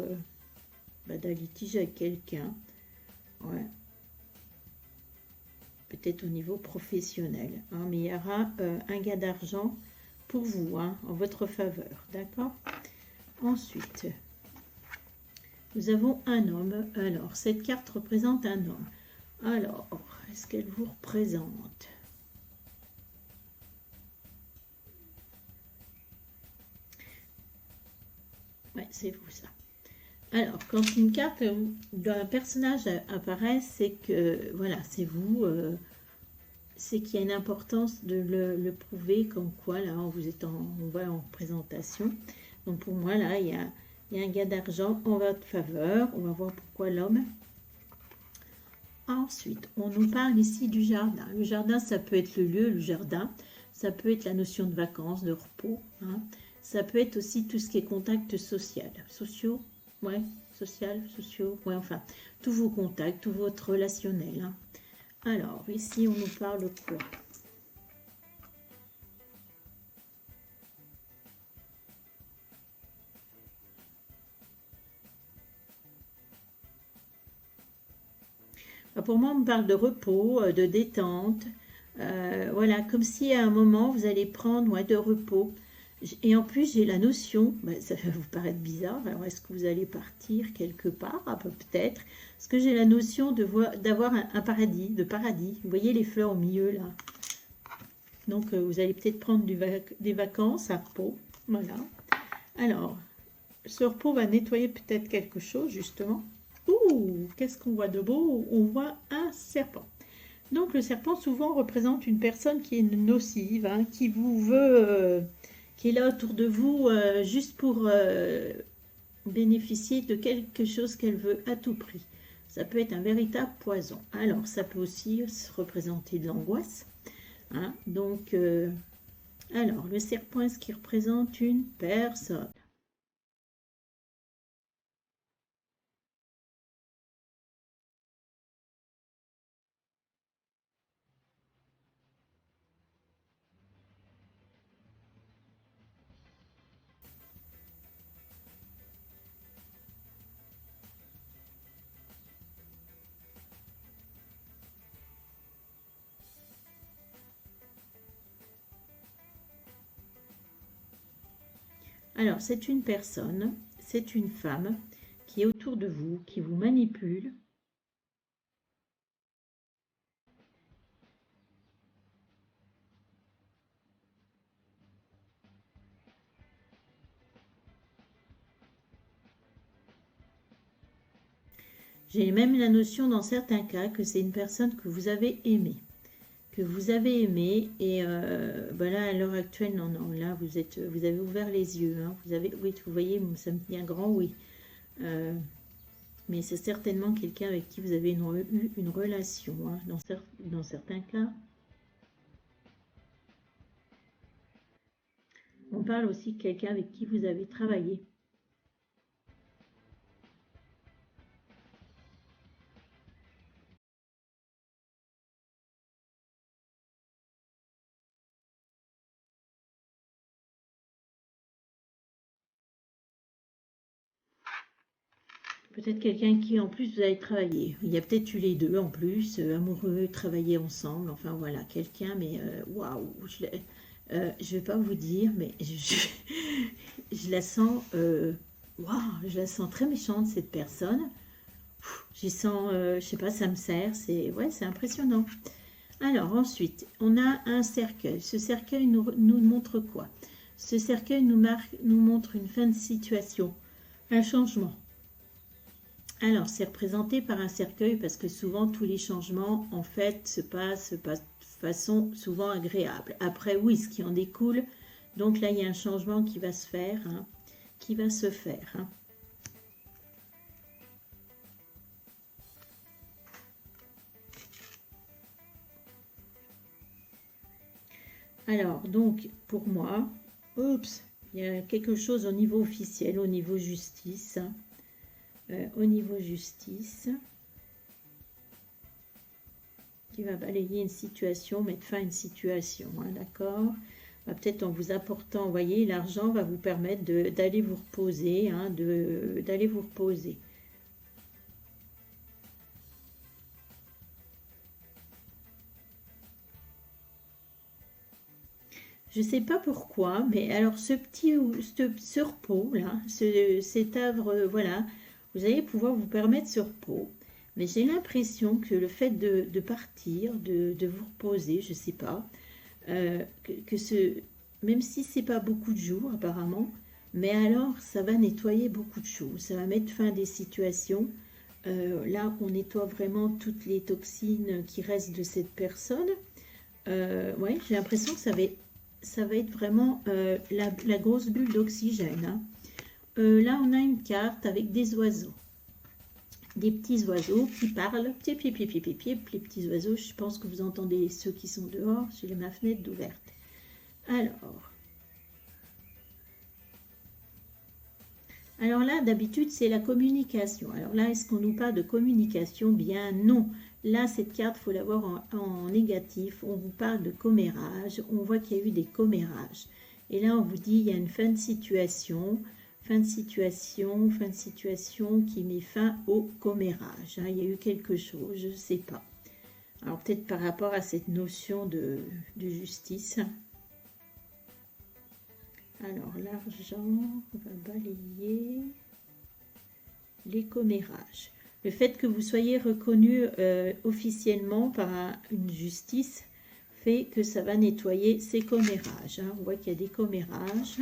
S1: d'un litige avec quelqu'un. Ouais. Peut-être au niveau professionnel. Hein, mais il y aura un gain d'argent pour vous, hein, en votre faveur. D'accord? Ensuite, nous avons un homme. Alors, cette carte représente un homme. Alors, est-ce qu'elle vous représente? Ouais, c'est vous ça. Alors, quand une carte d'un personnage apparaît, c'est que, voilà, c'est vous. C'est qu'il y a une importance de le prouver, comme quoi, là, vous êtes on va en présentation. Donc, pour moi, là, il y a un gain d'argent en votre faveur. On va voir pourquoi l'homme. Ensuite, on nous parle ici du jardin. Le jardin, ça peut être le lieu, le jardin. Ça peut être la notion de vacances, de repos. Hein. Ça peut être aussi tout ce qui est contact social. Sociaux, ouais, social, sociaux, ouais, enfin, tous vos contacts, tout votre relationnel. Hein. Alors, ici, on nous parle quoi? Pour moi, on me parle de repos, de détente. Voilà, comme si à un moment, vous allez prendre de repos. Et en plus, j'ai la notion, ça va vous paraître bizarre, alors est-ce que vous allez partir quelque part? Peut-être. Parce que j'ai la notion d'avoir un paradis, de paradis. Vous voyez les fleurs au milieu, là. Donc, vous allez peut-être prendre des vacances à repos. Voilà. Alors, ce repos va nettoyer peut-être quelque chose, justement. Ouh, qu'est-ce qu'on voit de beau? On voit un serpent. Donc, le serpent, souvent, représente une personne qui est nocive, hein, qui vous veut... qui est là autour de vous juste pour bénéficier de quelque chose qu'elle veut à tout prix. Ça peut être un véritable poison. Alors, ça peut aussi se représenter de l'angoisse. Hein, donc, alors, le serpent, est-ce qu'il représente une personne? Alors, c'est une personne, c'est une femme qui est autour de vous, qui vous manipule. J'ai même la notion dans certains cas que c'est une personne que vous avez aimée. Et voilà, à l'heure actuelle, non, là vous avez ouvert les yeux, hein, oui, vous voyez, ça me dit un grand oui. Mais c'est certainement quelqu'un avec qui vous avez eu une relation, hein, dans certains cas. On parle aussi de quelqu'un avec qui vous avez travaillé. Peut-être quelqu'un qui, en plus, vous avez travaillé. Il y a peut-être eu les deux, en plus, amoureux, travailler ensemble. Enfin, voilà, quelqu'un, mais waouh, je vais pas vous dire, mais je la sens, waouh, je la sens très méchante, cette personne. J'y sens, je sais pas, ça me sert, ouais, c'est impressionnant. Alors, ensuite, on a un cercueil. Ce cercueil nous montre quoi? Ce cercueil nous montre une fin de situation, un changement. Alors, c'est représenté par un cercueil parce que souvent, tous les changements, en fait, se passent de façon souvent agréable. Après, oui, ce qui en découle, donc là, il y a un changement qui va se faire, hein, qui va se faire. Hein. Alors, donc, pour moi, oups, il y a quelque chose au niveau officiel, au niveau justice. Hein. Au niveau justice, qui va balayer une situation, mettre fin à une situation, hein, d'accord? Peut-être en vous apportant, vous voyez, l'argent va vous permettre d'aller vous reposer, hein, d'aller vous reposer. Je ne sais pas pourquoi, mais alors ce repos là, cet havre, voilà, vous allez pouvoir vous permettre ce repos. Mais j'ai l'impression que le fait de partir, de vous reposer, je ne sais pas, même si c'est pas beaucoup de jours apparemment, mais alors ça va nettoyer beaucoup de choses, ça va mettre fin à des situations. Là, on nettoie vraiment toutes les toxines qui restent de cette personne. Ouais, j'ai l'impression que ça va être vraiment la grosse bulle d'oxygène. Hein. Là, on a une carte avec des oiseaux. Des petits oiseaux qui parlent. Piep, piep, piep, piep, piep, piep. Les petits oiseaux, je pense que vous entendez ceux qui sont dehors. J'ai ma fenêtre ouverte. Alors là, d'habitude, c'est la communication. Alors là, est-ce qu'on nous parle de communication? Bien non. Là, cette carte, il faut l'avoir en négatif. On vous parle de commérage. On voit qu'il y a eu des commérages. Et là, on vous dit, il y a une fin de situation qui met fin au commérage. Hein. Il y a eu quelque chose, je ne sais pas. Alors peut-être par rapport à cette notion de justice. Alors l'argent, on va balayer les commérages. Le fait que vous soyez reconnu officiellement par une justice fait que ça va nettoyer ces commérages. Hein. On voit qu'il y a des commérages.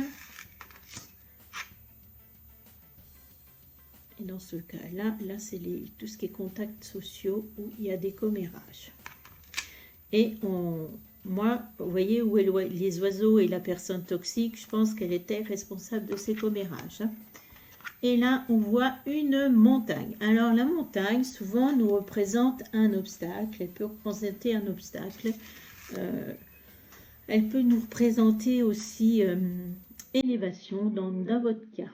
S1: Et dans ce cas-là, là c'est tout ce qui est contacts sociaux où il y a des commérages. Et moi, vous voyez où est les oiseaux et la personne toxique, je pense qu'elle était responsable de ces commérages. Hein. Et là, on voit une montagne. Alors, la montagne, souvent, nous représente un obstacle. Elle peut représenter un obstacle. Elle peut nous représenter aussi élévation dans votre cas.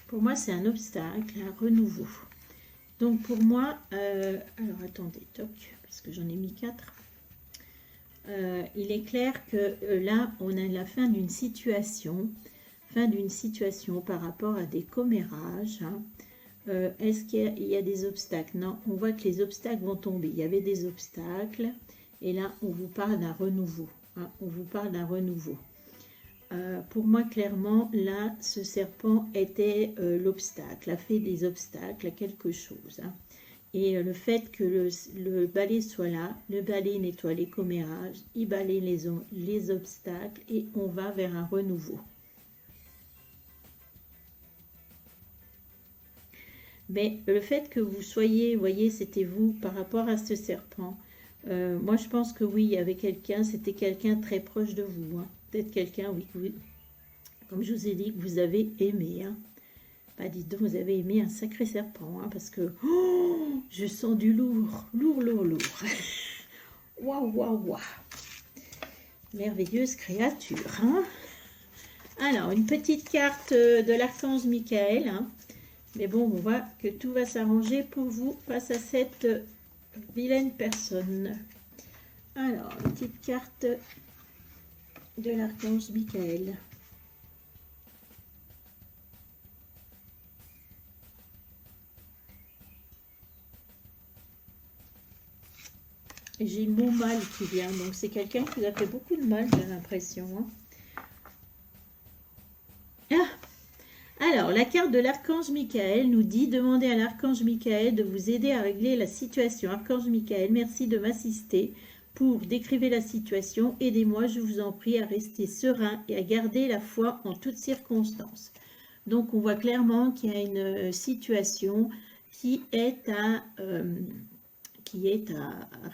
S1: Pour moi, c'est un obstacle, un renouveau. Donc, pour moi, alors attendez, toc, parce que j'en ai mis 4. Il est clair que là, on a la fin d'une situation par rapport à des commérages. Hein. Est-ce qu'il y a des obstacles? Non, on voit que les obstacles vont tomber. Il y avait des obstacles, et là, on vous parle d'un renouveau. Hein. On vous parle d'un renouveau. Pour moi, clairement, là, ce serpent était l'obstacle, a fait des obstacles à quelque chose. Hein. Et le fait que le balai soit là, le balai nettoie les commérages, il balaye les obstacles et on va vers un renouveau. Mais le fait que vous soyez, vous voyez, c'était vous par rapport à ce serpent. Moi, je pense que oui, il y avait quelqu'un, c'était quelqu'un très proche de vous. Hein. Peut-être quelqu'un, oui, comme je vous ai dit, que vous avez aimé. Hein. Bah, dites donc, vous avez aimé un sacré serpent, hein, parce que je sens du lourd, lourd, lourd, lourd. Waouh, waouh, waouh. Merveilleuse créature. Hein. Alors, une petite carte de l'archange Michael. Hein. Mais bon, on voit que tout va s'arranger pour vous face à cette vilaine personne. Alors, une petite carte de l'archange Michael. J'ai le mot mal qui vient, donc c'est quelqu'un qui vous a fait beaucoup de mal, j'ai l'impression. Hein. Ah, alors, la carte de l'archange Michael nous dit « Demandez à l'archange Michael de vous aider à régler la situation. Archange Michael, merci de m'assister pour décrire la situation. Aidez-moi, je vous en prie, à rester serein et à garder la foi en toutes circonstances. » Donc, on voit clairement qu'il y a une situation qui est à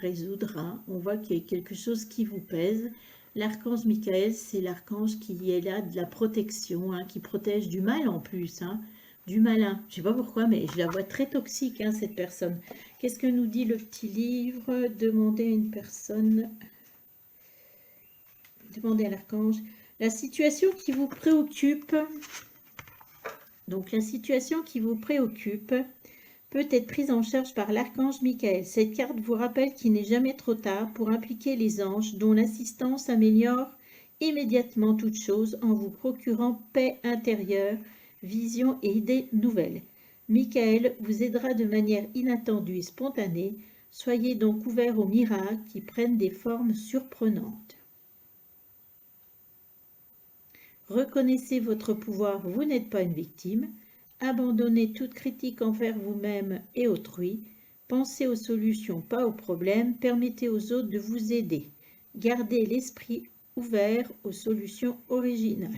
S1: résoudre. Hein. On voit qu'il y a quelque chose qui vous pèse. L'archange Michael, c'est l'archange qui est là de la protection, hein, qui protège du mal en plus, hein, du malin. Je ne sais pas pourquoi, mais je la vois très toxique, hein, cette personne. Qu'est-ce que nous dit le petit livre? Demandez à une personne, demandez à l'archange. La situation qui vous préoccupe, donc la situation qui vous préoccupe, peut être prise en charge par l'archange Michael. Cette carte vous rappelle qu'il n'est jamais trop tard pour impliquer les anges, dont l'assistance améliore immédiatement toute chose en vous procurant paix intérieure, vision et idées nouvelles. Michael vous aidera de manière inattendue et spontanée. Soyez donc ouverts aux miracles qui prennent des formes surprenantes. Reconnaissez votre pouvoir, vous n'êtes pas une victime. Abandonnez toute critique envers vous-même et autrui. Pensez aux solutions, pas aux problèmes. Permettez aux autres de vous aider. Gardez l'esprit ouvert aux solutions originales.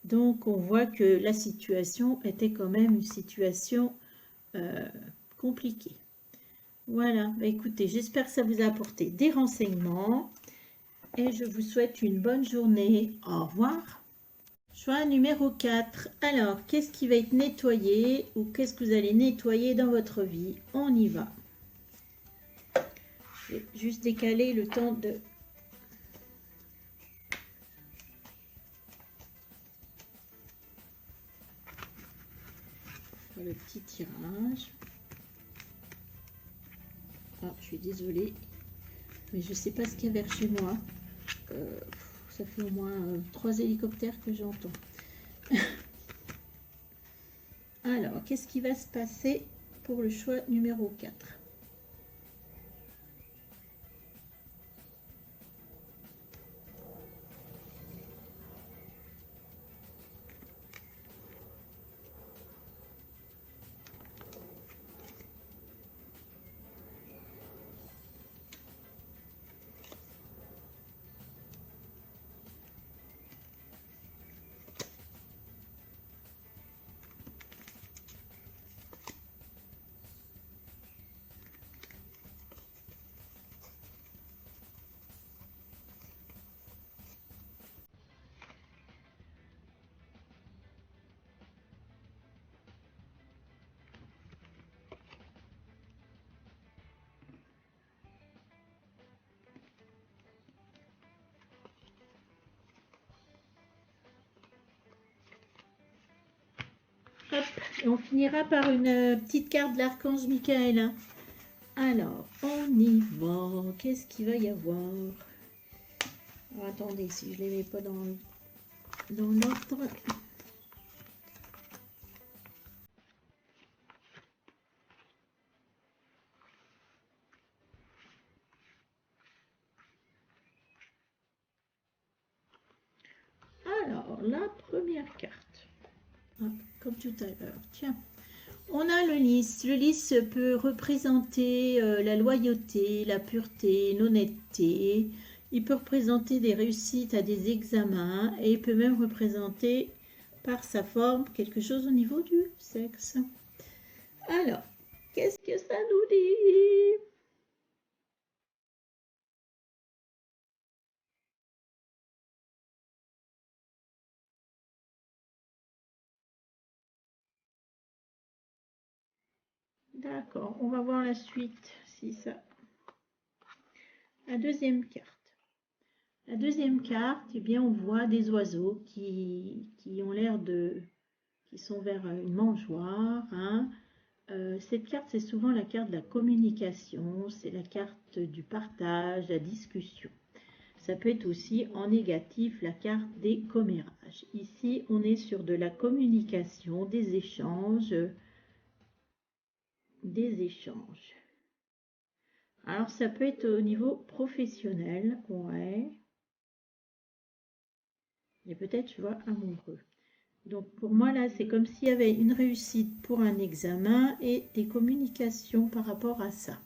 S1: Donc, on voit que la situation était quand même une situation compliquée. Voilà, bah écoutez, j'espère que ça vous a apporté des renseignements. Et je vous souhaite une bonne journée. Au revoir. Choix numéro 4. Alors, qu'est-ce qui va être nettoyé ou qu'est-ce que vous allez nettoyer dans votre vie? On y va. Je vais juste décaler le temps de... le petit tirage. Ah, je suis désolée, mais je ne sais pas ce qu'il y a vers chez moi. Ça fait au moins 3 hélicoptères que j'entends. Alors, qu'est-ce qui va se passer pour le choix numéro 4? Hop, et on finira par une petite carte de l'archange Michael. Hein. Alors, on y va. Qu'est-ce qu'il va y avoir? Alors, attendez, si je ne les mets pas dans l'ordre. Alors, la première carte. Hop, comme tout à l'heure. Tiens, On a le lys. Le lys peut représenter la loyauté, la pureté, l'honnêteté. Il peut représenter des réussites à des examens et il peut même représenter par sa forme quelque chose au niveau du sexe. Alors, qu'est-ce que ça nous dit? D'accord, on va voir la suite, si ça... La deuxième carte. La deuxième carte, eh bien, on voit des oiseaux qui ont l'air de... qui sont vers une mangeoire. Hein. Cette carte, c'est souvent la carte de la communication, c'est la carte du partage, la discussion. Ça peut être aussi en négatif la carte des commérages. Ici, on est sur de la communication, des échanges. Alors, ça peut être au niveau professionnel, ouais. Et peut-être, tu vois, amoureux. Donc, pour moi, là, c'est comme s'il y avait une réussite pour un examen et des communications par rapport à ça.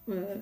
S1: Euh,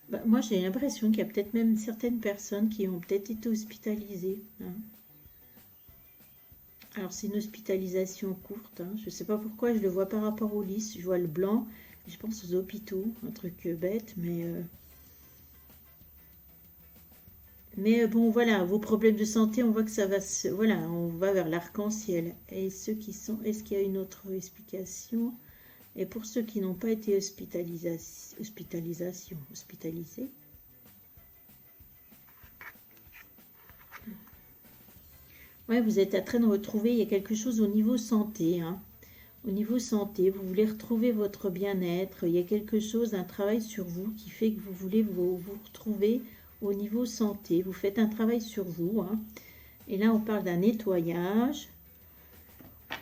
S1: Bah, moi, j'ai l'impression qu'il y a peut-être même certaines personnes qui ont peut-être été hospitalisées. Hein. Alors, c'est une hospitalisation courte. Hein. Je ne sais pas pourquoi je le vois par rapport au lys. Je vois le blanc. Je pense aux hôpitaux. Un truc bête, mais bon, voilà, vos problèmes de santé, on voit que ça va se... Voilà, on va vers l'arc-en-ciel. Et ceux qui sont... Est-ce qu'il y a une autre explication? Et pour ceux qui n'ont pas été hospitalisés, ouais, vous êtes en train de retrouver, il y a quelque chose au niveau santé, hein. Au niveau santé, vous voulez retrouver votre bien-être, il y a quelque chose, un travail sur vous qui fait que vous voulez vous retrouver au niveau santé. Vous faites un travail sur vous, hein. Et là, on parle d'un nettoyage.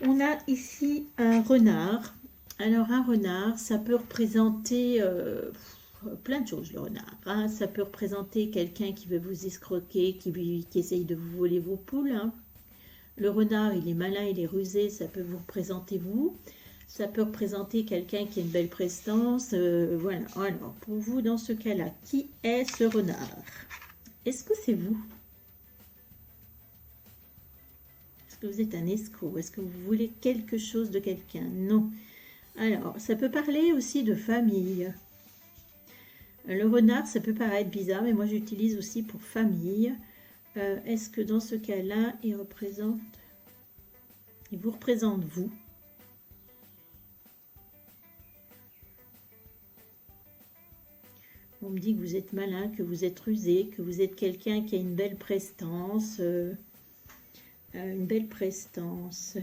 S1: On a ici un renard. Alors, un renard, ça peut représenter plein de choses, le renard. Hein. Ça peut représenter quelqu'un qui veut vous escroquer, qui essaye de vous voler vos poules, hein. Le renard, il est malin, il est rusé, ça peut vous représenter vous. Ça peut représenter quelqu'un qui a une belle prestance. Voilà. Alors, pour vous, dans ce cas-là, qui est ce renard? Est-ce que c'est vous? Est-ce que vous êtes un escroc? Est-ce que vous voulez quelque chose de quelqu'un? Non. Alors, ça peut parler aussi de famille. Le renard, ça peut paraître bizarre, mais moi j'utilise aussi pour famille. Est-ce que dans ce cas-là, il vous représente vous? On me dit que vous êtes malin, que vous êtes rusé, que vous êtes quelqu'un qui a une belle prestance. Une belle prestance.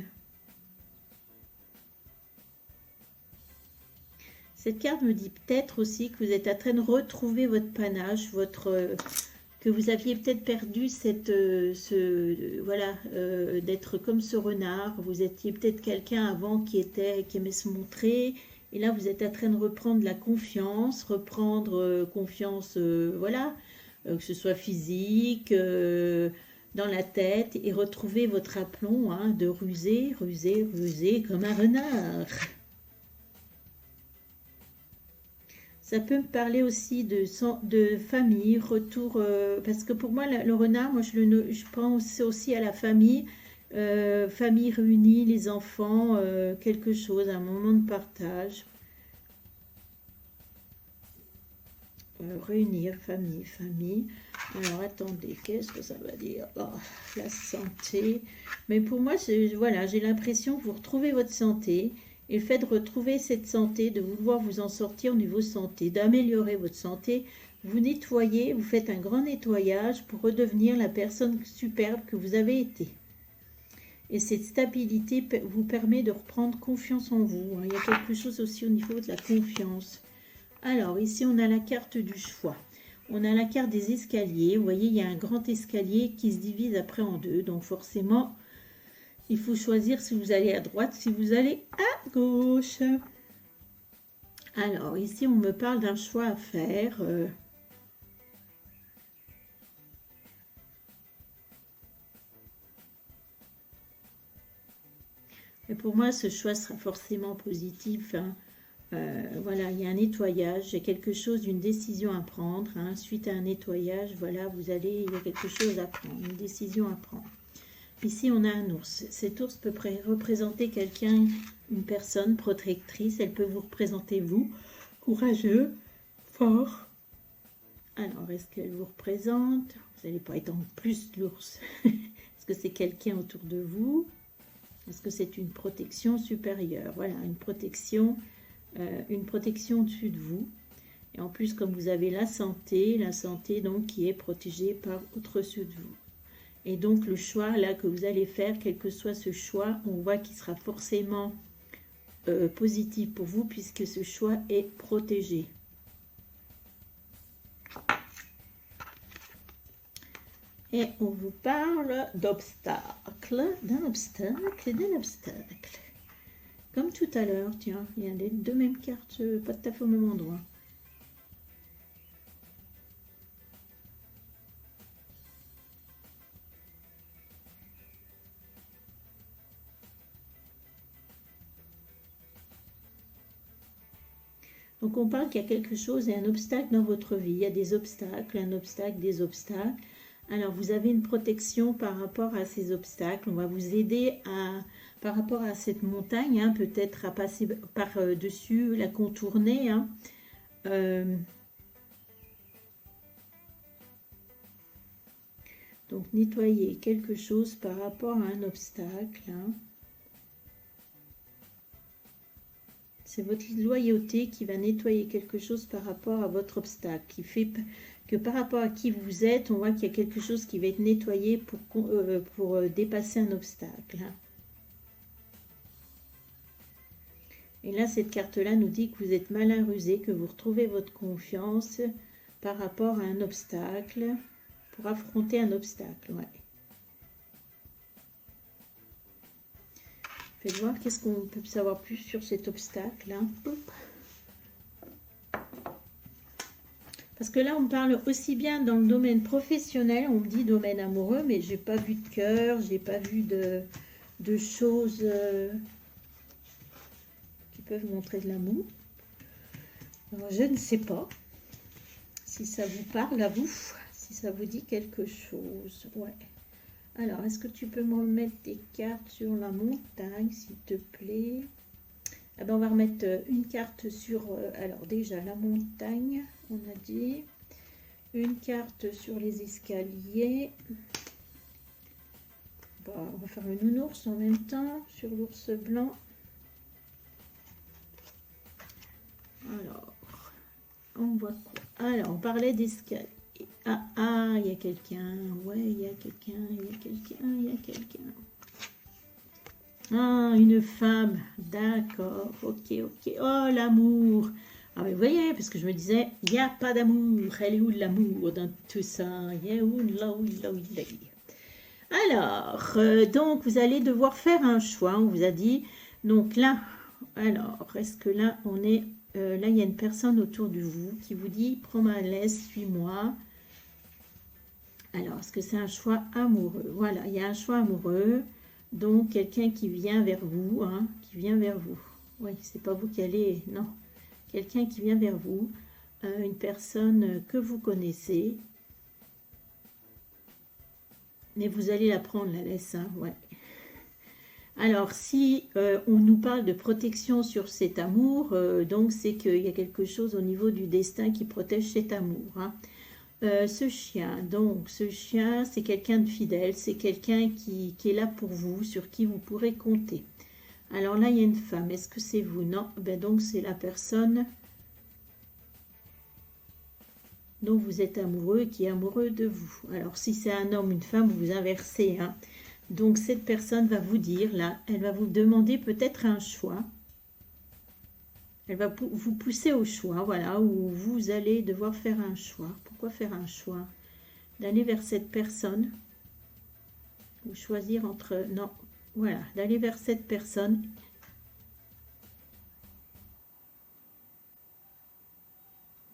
S1: Cette carte me dit peut-être aussi que vous êtes en train de retrouver votre panache, que vous aviez peut-être perdu d'être comme ce renard. Vous étiez peut-être quelqu'un avant qui aimait se montrer. Et là, vous êtes en train de reprendre la confiance, confiance, que ce soit physique, dans la tête, et retrouver votre aplomb de ruser comme un renard. Ça peut me parler aussi de famille, retour, parce que pour moi, le renard, moi je pense aussi à la famille, famille réunie, les enfants, quelque chose, un moment de partage. Réunir, famille. Alors attendez, qu'est-ce que ça va dire? Oh, la santé. Mais pour moi, voilà, j'ai l'impression que vous retrouvez votre santé. Et le fait de retrouver cette santé, de vouloir vous en sortir au niveau santé, d'améliorer votre santé, vous nettoyez, vous faites un grand nettoyage pour redevenir la personne superbe que vous avez été. Et cette stabilité vous permet de reprendre confiance en vous. Il y a quelque chose aussi au niveau de la confiance. Alors, ici, on a la carte du choix. On a la carte des escaliers. Vous voyez, il y a un grand escalier qui se divise après en deux. Donc, forcément, il faut choisir si vous allez à droite, si vous allez à gauche. Alors, ici, on me parle d'un choix à faire. Et pour moi, ce choix sera forcément positif. Voilà, il y a un nettoyage, il y a quelque chose, une décision à prendre. Suite à un nettoyage, voilà, il y a quelque chose à prendre, une décision à prendre. Ici, on a un ours. Cet ours peut représenter quelqu'un, une personne protectrice. Elle peut vous représenter vous, courageux, fort. Alors, est-ce qu'elle vous représente? Vous n'allez pas être en plus l'ours. Est-ce que c'est quelqu'un autour de vous? Est-ce que c'est une protection supérieure? Voilà, une protection au-dessus de vous. Et en plus, comme vous avez la santé donc qui est protégée par au-dessus de vous. Et donc le choix là que vous allez faire, quel que soit ce choix, on voit qu'il sera forcément positif pour vous puisque ce choix est protégé. Et on vous parle d'un obstacle. Comme tout à l'heure, tiens, il y a les deux mêmes cartes, pas tout à fait au même endroit. Donc on parle qu'il y a quelque chose et un obstacle dans votre vie. Il y a des obstacles, un obstacle, des obstacles. Alors vous avez une protection par rapport à ces obstacles. On va vous aider par rapport à cette montagne, peut-être à passer par-dessus, la contourner. Donc nettoyer quelque chose par rapport à un obstacle. C'est votre loyauté qui va nettoyer quelque chose par rapport à votre obstacle, qui fait que par rapport à qui vous êtes, on voit qu'il y a quelque chose qui va être nettoyé pour dépasser un obstacle. Et là, cette carte-là nous dit que vous êtes malin rusé, que vous retrouvez votre confiance par rapport à un obstacle, pour affronter un obstacle. Ouais. Faites voir qu'est-ce qu'on peut savoir plus sur cet obstacle. Parce que là, on parle aussi bien dans le domaine professionnel, on me dit domaine amoureux, mais j'ai pas vu de cœur, j'ai pas vu de choses qui peuvent montrer de l'amour. Alors, je ne sais pas si ça vous parle à vous, si ça vous dit quelque chose. Ouais. Alors, est-ce que tu peux me remettre des cartes sur la montagne, s'il te plaît? Ah ben, on va remettre une carte sur... alors déjà, la montagne, on a dit. Une carte sur les escaliers. Bon, on va faire le nounours en même temps, sur l'ours blanc. Alors, On voit quoi? Alors, on parlait d'escalier. Ah, il y a quelqu'un. Ouais, il y a quelqu'un, il y a quelqu'un, il y a quelqu'un. Ah, une femme. D'accord. Ok, ok. Oh, l'amour. Ah, mais vous voyez, parce que je me disais, il n'y a pas d'amour. Elle est où l'amour dans tout ça? Il est où là, où là, où là. Alors, donc, vous allez devoir faire un choix. On vous a dit, donc là, alors, est-ce que là, on est... là, il y a une personne autour de vous qui vous dit, prends ma laisse, suis-moi. Alors, est-ce que c'est un choix amoureux? Voilà, il y a un choix amoureux. Donc, quelqu'un qui vient vers vous, hein, qui vient vers vous. Oui, c'est pas vous qui allez... Non, quelqu'un qui vient vers vous. Une personne que vous connaissez. Mais vous allez la prendre, la laisse, hein, ouais. Alors, si on nous parle de protection sur cet amour, donc c'est qu'il y a quelque chose au niveau du destin qui protège cet amour, hein. Ce chien, donc ce chien, c'est quelqu'un de fidèle, c'est quelqu'un qui est là pour vous, sur qui vous pourrez compter. Alors là, il y a une femme, est-ce que c'est vous? Non, ben donc c'est la personne dont vous êtes amoureux et qui est amoureux de vous. Alors si c'est un homme, une femme, vous inversez, hein. Donc cette personne va vous dire, là, elle va vous demander peut-être un choix. Elle va vous pousser au choix, voilà, où vous allez devoir faire un choix. Pourquoi faire un choix? D'aller vers cette personne, ou choisir entre... Non, voilà, d'aller vers cette personne.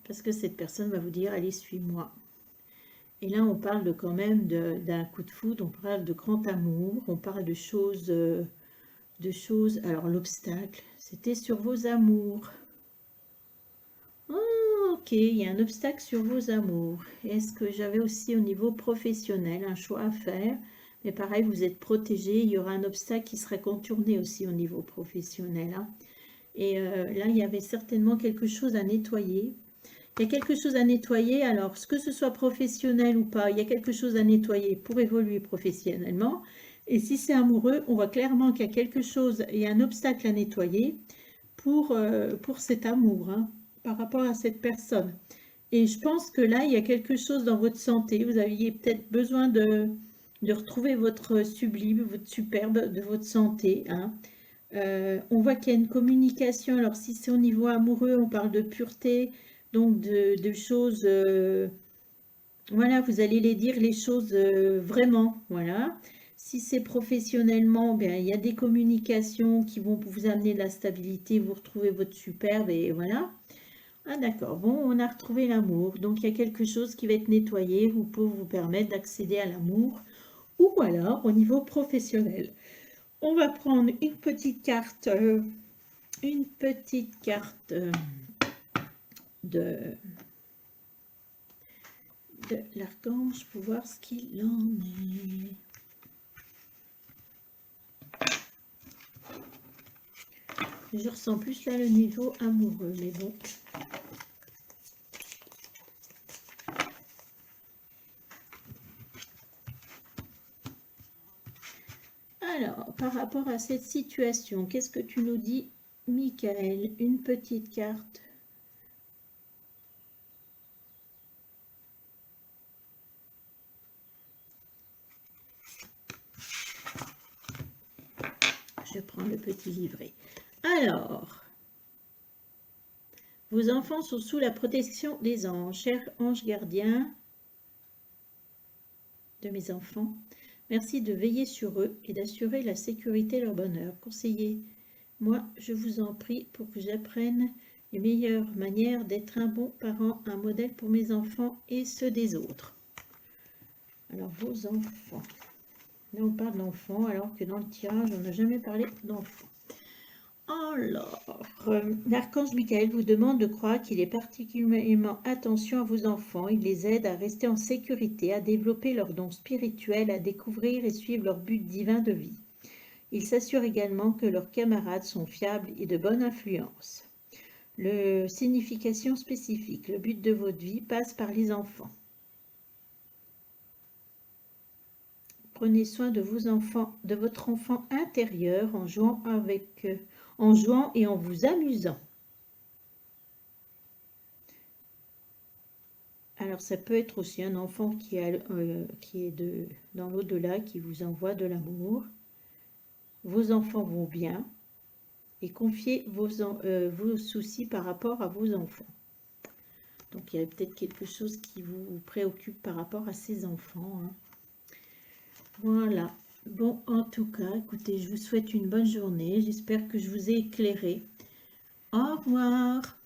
S1: Parce que cette personne va vous dire, allez, suis-moi. Et là, on parle de, quand même d'un coup de foudre, on parle de grand amour, on parle de choses... alors l'obstacle, c'était sur vos amours. Oh, ok, il y a un obstacle sur vos amours. Est-ce que j'avais aussi au niveau professionnel un choix à faire? Mais pareil, vous êtes protégé, il y aura un obstacle qui sera contourné aussi au niveau professionnel, hein. Et là, il y avait certainement quelque chose à nettoyer. Il y a quelque chose à nettoyer, alors que ce soit professionnel ou pas, il y a quelque chose à nettoyer pour évoluer professionnellement. Et si c'est amoureux, on voit clairement qu'il y a quelque chose, il y a un obstacle à nettoyer pour cet amour, hein, par rapport à cette personne. Et je pense que là, il y a quelque chose dans votre santé. Vous aviez peut-être besoin de retrouver votre sublime, votre superbe de votre santé, hein. On voit qu'il y a une communication. Alors, si c'est au niveau amoureux, on parle de pureté, donc de choses... voilà, vous allez les dire les choses vraiment, voilà. Si c'est professionnellement, bien, il y a des communications qui vont vous amener de la stabilité, vous retrouvez votre superbe et voilà. Ah d'accord, bon, on a retrouvé l'amour. Donc, il y a quelque chose qui va être nettoyé pour vous permettre d'accéder à l'amour. Ou alors, au niveau professionnel. On va prendre une petite carte de l'archange pour voir ce qu'il en est. Je ressens plus là le niveau amoureux, mais bon. Alors, par rapport à cette situation, qu'est-ce que tu nous dis, Michael? Une petite carte. Je prends le petit livret. Alors, vos enfants sont sous la protection des anges. Chers anges gardiens de mes enfants, merci de veiller sur eux et d'assurer la sécurité et leur bonheur. Conseillez-moi, je vous en prie, pour que j'apprenne les meilleures manières d'être un bon parent, un modèle pour mes enfants et ceux des autres. Alors, vos enfants. Là, on parle d'enfants, alors que dans le tirage, on n'a jamais parlé d'enfants. Alors, l'archange Michael vous demande de croire qu'il est particulièrement attention à vos enfants. Il les aide à rester en sécurité, à développer leurs dons spirituels, à découvrir et suivre leur but divin de vie. Il s'assure également que leurs camarades sont fiables et de bonne influence. Le signification spécifique, le but de votre vie passe par les enfants. Prenez soin de vos enfants, de votre enfant intérieur en jouant et en vous amusant. Alors, ça peut être aussi un enfant qui est dans l'au-delà, qui vous envoie de l'amour. Vos enfants vont bien. Et confiez vos soucis par rapport à vos enfants. Donc, il y a peut-être quelque chose qui vous préoccupe par rapport à ces enfants. Hein. Voilà. Bon, en tout cas, écoutez, je vous souhaite une bonne journée. J'espère que je vous ai éclairé. Au revoir.